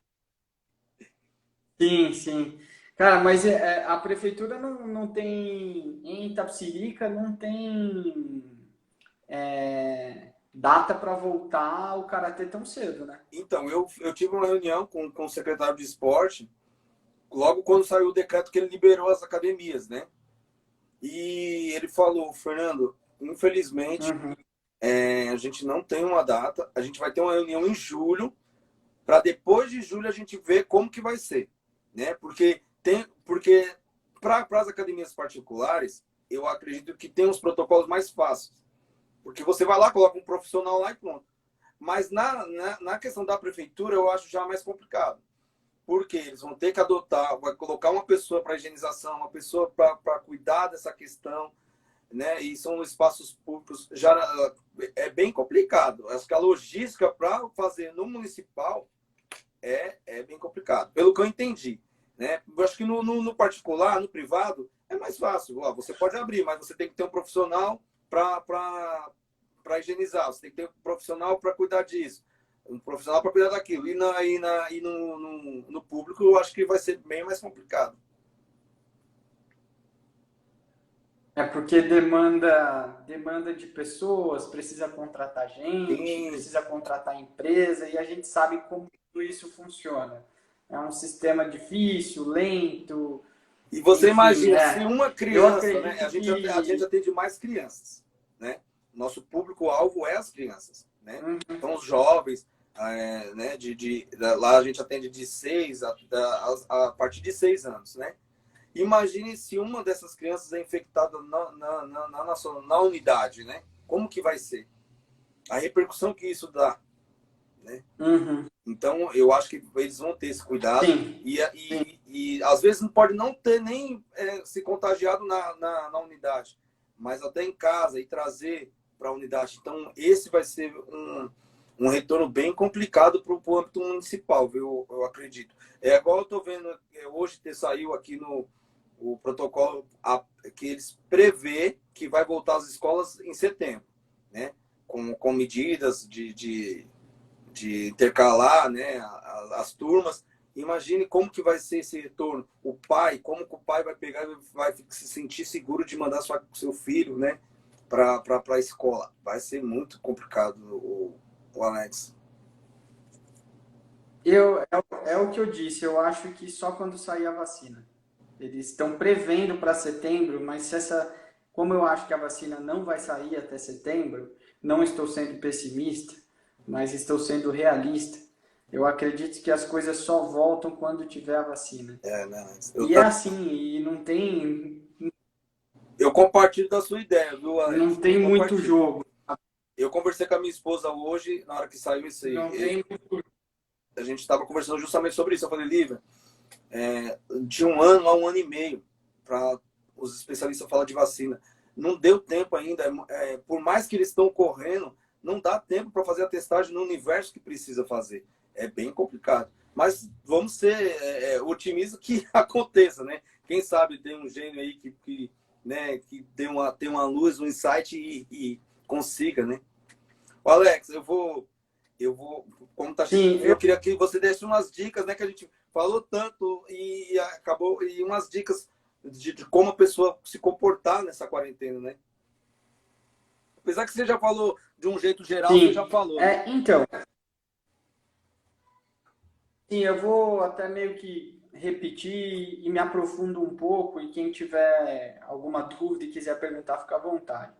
Sim, sim. Cara, mas a prefeitura não tem, em Itapecerica, não tem data para voltar o karatê tão cedo, né? Então, eu tive uma reunião com o secretário de esporte, logo quando saiu o decreto que ele liberou as academias, né? E ele falou, Fernando, infelizmente, Uhum. a gente não tem uma data, a gente vai ter uma reunião em julho, para depois de julho a gente ver como que vai ser, né? Porque para as academias particulares, eu acredito que tem os protocolos mais fáceis, porque você vai lá, coloca um profissional lá e pronto. Mas na questão da prefeitura, eu acho já mais complicado, porque eles vão ter que adotar, vai colocar uma pessoa para higienização, uma pessoa para cuidar dessa questão, né? E são espaços públicos, já é bem complicado. Acho que a logística para fazer no municipal é bem complicado, pelo que eu entendi, né? Eu acho que no particular, no privado, é mais fácil. Ó, você pode abrir, mas você tem que ter um profissional para higienizar, você tem que ter um profissional para cuidar disso, um profissional para cuidar daquilo. E no público, eu acho que vai ser bem mais complicado. É porque demanda de pessoas, precisa contratar gente, Sim. precisa contratar empresa, e a gente sabe como tudo isso funciona. É um sistema difícil, lento, E você enfim, imagina, se uma eu criança, né? acredito A gente que. atende mais crianças, né? Nosso público-alvo é as crianças, né? Uhum. Então, os jovens, né? Lá a gente atende de 6 a partir de 6 anos, né? Imagine se uma dessas crianças é infectada na unidade, né? Como que vai ser? A repercussão que isso dá, né? Uhum. Então, eu acho que eles vão ter esse cuidado Sim, e às vezes não pode não ter nem se contagiado na unidade, mas até em casa e trazer para a unidade. Então, esse vai ser um retorno bem complicado para o âmbito municipal, viu? Eu acredito. É igual eu estou vendo hoje saiu aqui o protocolo que eles prevê que vai voltar às escolas em setembro, né? Com medidas de intercalar, né, as turmas. Imagine como que vai ser esse retorno. O pai, como que o pai vai pegar e vai se sentir seguro de mandar seu filho, né, para a escola. Vai ser muito complicado, o Alex. é o que eu disse, eu acho que só quando sair a vacina. Eles estão prevendo para setembro, mas como eu acho que a vacina não vai sair até setembro, não estou sendo pessimista, mas estou sendo realista. Eu acredito que as coisas só voltam quando tiver a vacina. Né, E é assim, e não tem. Eu compartilho da sua ideia, viu, Alex? Não tem muito jogo. Eu conversei com a minha esposa hoje, na hora que saiu isso aí. Não tem... A gente estava conversando justamente sobre isso. Eu falei, Lívia, de 1 ano a 1 ano e meio para os especialistas falar de vacina. Não deu tempo ainda. Por mais que eles estão correndo, não dá tempo para fazer a testagem no universo que precisa fazer. É bem complicado. Mas vamos ser otimistas que aconteça, né? Quem sabe tem um gênio aí que tem uma luz, um insight e consiga, né? Ô, Alex, eu vou, como tá chegando, eu queria que você desse umas dicas, né? Que a gente falou tanto e acabou, e umas dicas de como a pessoa se comportar nessa quarentena, né? Apesar que você já falou de um jeito geral, Sim. você já falou. Né? Então, sim, eu vou até meio que repetir e me aprofundo um pouco, e quem tiver alguma dúvida e quiser perguntar, fica à vontade.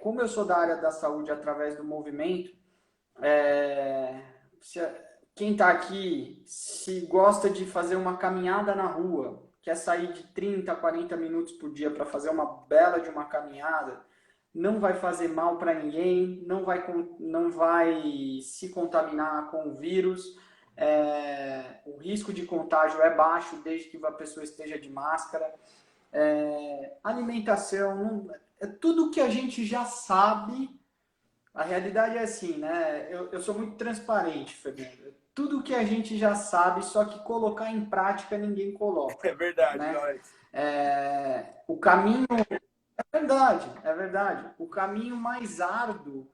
Como eu sou da área da saúde através do movimento, quem está aqui, se gosta de fazer uma caminhada na rua, quer sair de 30 a 40 minutos por dia para fazer uma bela de uma caminhada, não vai fazer mal para ninguém, não vai se contaminar com o vírus, o risco de contágio é baixo desde que a pessoa esteja de máscara. Alimentação, é tudo que a gente já sabe. A realidade é assim, né? Eu sou muito transparente, Fernando. Tudo que a gente já sabe, só que colocar em prática ninguém coloca. É verdade, né? Alex. O caminho... É verdade. O caminho mais árduo,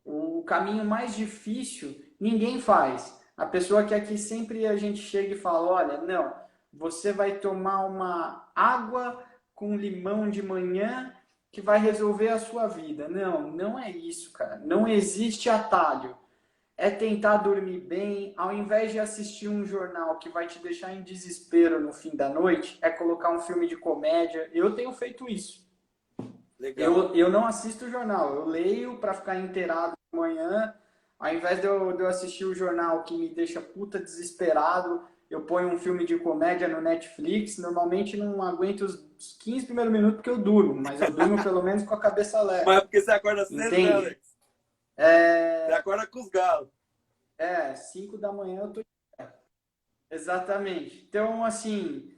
o caminho mais difícil, ninguém faz. A pessoa que aqui sempre a gente chega e fala, olha, não, você vai tomar uma água com limão de manhã que vai resolver a sua vida. Não, não é isso, cara. Não existe atalho. É tentar dormir bem, ao invés de assistir um jornal que vai te deixar em desespero no fim da noite, é colocar um filme de comédia. Eu tenho feito isso. Legal. Eu não assisto o jornal, eu leio para ficar inteirado amanhã. Ao invés de eu assistir o jornal que me deixa puta desesperado, eu ponho um filme de comédia no Netflix. Normalmente não aguento os 15 primeiros minutos porque eu durmo, mas eu durmo pelo menos com a cabeça leve. Mas é porque você acorda cedo, Entende? né, Alex? Você acorda com os galos. 5 da manhã eu tô... Exatamente. Então, assim,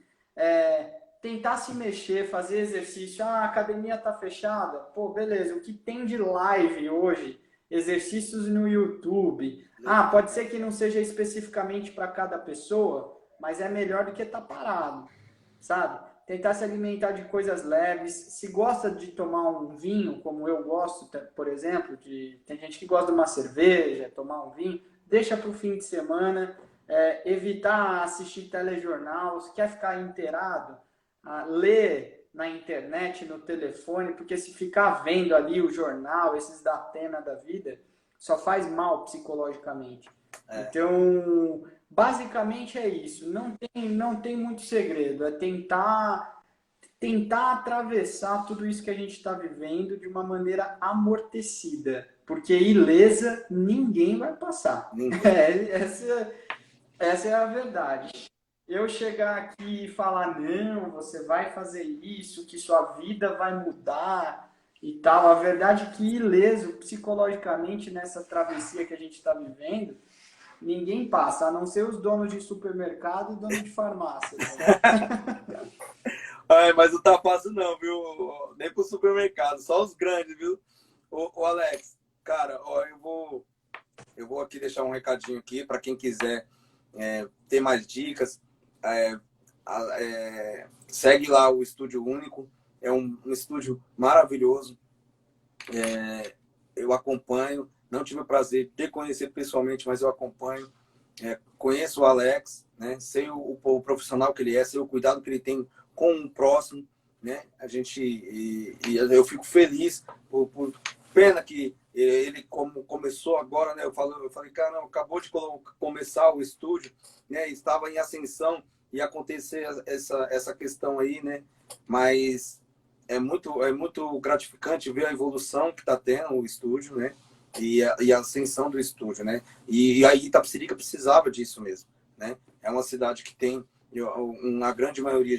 tentar se mexer, fazer exercício. A academia tá fechada. Pô, beleza. O que tem de live hoje? Exercícios no YouTube. Pode ser que não seja especificamente para cada pessoa, mas é melhor do que estar parado, sabe? Tentar se alimentar de coisas leves. Se gosta de tomar um vinho, como eu gosto, por exemplo, tem gente que gosta de uma cerveja, tomar um vinho, deixa para o fim de semana. Evitar assistir telejornal. Se quer ficar inteirado, ler na internet, no telefone, porque se ficar vendo ali o jornal, esses da Atena da vida, só faz mal psicologicamente. Então, basicamente é isso. Não tem muito segredo. É tentar atravessar tudo isso que a gente está vivendo de uma maneira amortecida. Porque ilesa ninguém vai passar. Essa é a verdade. Eu chegar aqui e falar, não, você vai fazer isso, que sua vida vai mudar e tal. A verdade é que ileso psicologicamente nessa travessia que a gente está vivendo, ninguém passa, a não ser os donos de supermercado e donos de farmácia. Né? Mas não tá fácil não, viu? Nem pro supermercado, só os grandes, viu? Ô Alex, cara, ó, eu vou aqui deixar um recadinho aqui para quem quiser ter mais dicas. Segue lá o Estúdio Único, é um estúdio maravilhoso. Eu acompanho, não tive o prazer de conhecer pessoalmente, mas eu acompanho. Conheço o Alex, né? Sei o profissional que ele é, sei o cuidado que ele tem com o próximo, né? Eu fico feliz por pena que ele como começou agora, né? Eu falei, cara, não, acabou de começar o estúdio, né? Estava em ascensão e acontecer essa questão aí, né? Mas é muito gratificante ver a evolução que está tendo o estúdio, né? E a ascensão do estúdio, né? E aí Itapecerica precisava disso mesmo, né? É uma cidade que tem uma grande maioria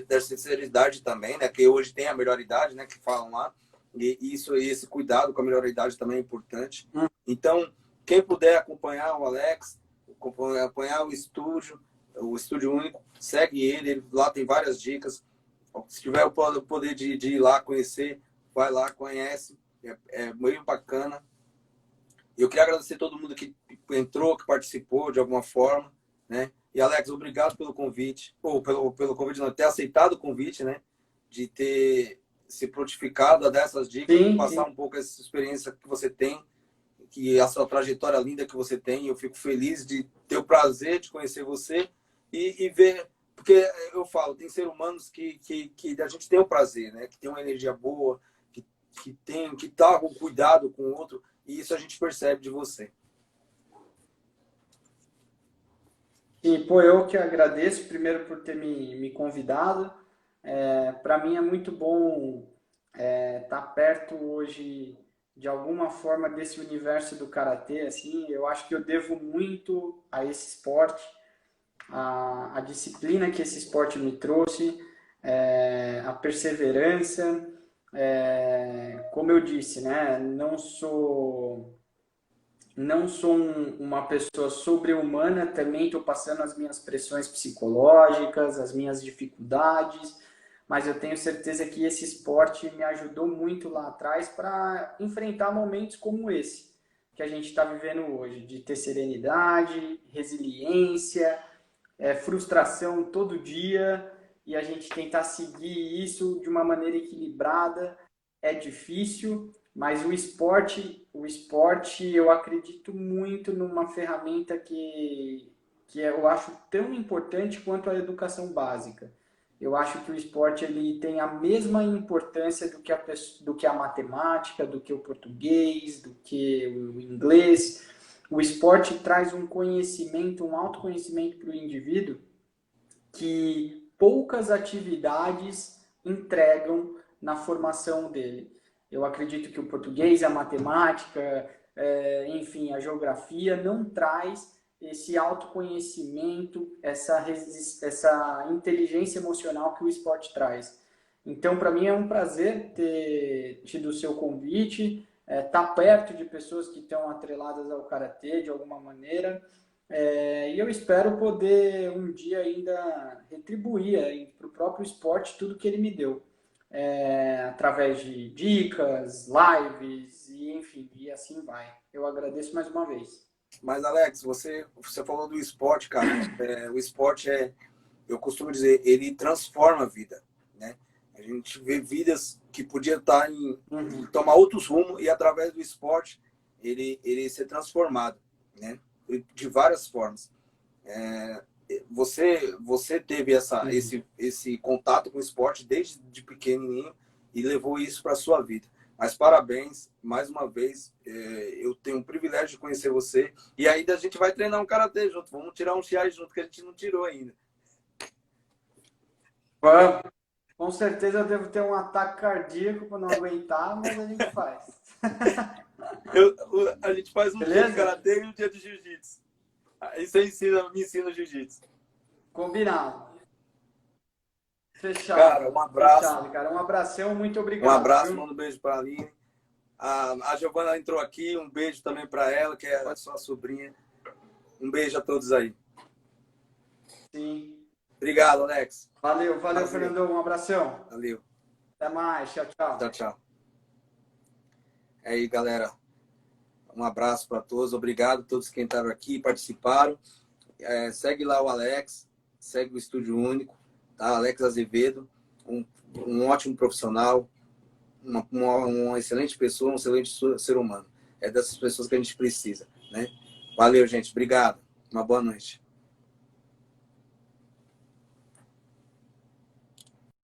dessa sinceridade também, né? Que hoje tem a melhor idade, né? Que falam lá. E esse cuidado com a melhor idade também é importante. Então, quem puder acompanhar o Alex, acompanhar o Estúdio Único, segue ele lá tem várias dicas. Se tiver o poder de ir lá conhecer, vai lá, conhece. É muito bacana. Eu queria agradecer todo mundo que entrou, que participou de alguma forma, né? E, Alex, obrigado pelo convite, ou pelo convite, não, ter aceitado o convite, né? De ter se prontificado a dar essas dicas, passar um pouco essa experiência que você tem, que a sua trajetória linda que você tem. Eu fico feliz de ter o prazer de conhecer você e ver, porque eu falo, tem seres humanos que a gente tem o prazer, né? Que tem uma energia boa, que tá com cuidado com o outro, e isso a gente percebe de você. Sim, pô, eu que agradeço primeiro por ter me convidado. Para mim é muito bom estar perto hoje de alguma forma desse universo do karatê. Assim, eu acho que eu devo muito a esse esporte, a disciplina que esse esporte me trouxe, a perseverança. Como eu disse, né? Não sou uma pessoa sobre-humana, também estou passando as minhas pressões psicológicas, as minhas dificuldades, mas eu tenho certeza que esse esporte me ajudou muito lá atrás para enfrentar momentos como esse que a gente está vivendo hoje, de ter serenidade, resiliência, frustração todo dia, e a gente tentar seguir isso de uma maneira equilibrada. É difícil, mas o esporte eu acredito muito numa ferramenta que eu acho tão importante quanto a educação básica. Eu acho que o esporte ele tem a mesma importância do que a matemática, do que o português, do que o inglês. O esporte traz um conhecimento, um autoconhecimento para o indivíduo que poucas atividades entregam na formação dele. Eu acredito que o português, a matemática, enfim, a geografia não traz esse autoconhecimento, essa inteligência emocional que o esporte traz. Então, para mim é um prazer ter tido o seu convite, estar perto de pessoas que estão atreladas ao karatê de alguma maneira. E eu espero poder um dia ainda retribuir para o próprio esporte tudo que ele me deu, através de dicas, lives e enfim, e assim vai. Eu agradeço mais uma vez. Mas, Alex, você falou do esporte, cara. O esporte eu costumo dizer, ele transforma a vida, né? A gente vê vidas que podiam estar tomar outros rumos, e através do esporte ele ser transformado, né? De várias formas. Você teve esse contato com o esporte desde de pequenininho e levou isso para a sua vida. Mas parabéns, mais uma vez. Eu tenho o privilégio de conhecer você. E ainda a gente vai treinar um karatê junto. Vamos tirar um Shiai junto, que a gente não tirou ainda. Vamos. Com certeza eu devo ter um ataque cardíaco para não aguentar, mas a gente faz. A gente faz um dia de karatê e um dia de jiu-jitsu. Aí você me ensina jiu-jitsu. Combinado. Fechado. Cara, um abraço. Fechado, cara. Um abração, muito obrigado. Um abraço, manda um beijo para a Aline. A Giovana entrou aqui, um beijo também para ela, que é a sua sobrinha. Um beijo a todos aí. Sim. Obrigado, Alex. Valeu, Fernando. Um abração. Valeu. Até mais. Tchau, tchau. Tchau, tchau. É aí, galera. Um abraço para todos. Obrigado a todos que entraram aqui e participaram. Segue lá o Alex. Segue o Estúdio Único. Tá? Alex Azevedo. Um ótimo profissional. Uma excelente pessoa, um excelente ser humano. É dessas pessoas que a gente precisa, né? Valeu, gente. Obrigado. Uma boa noite.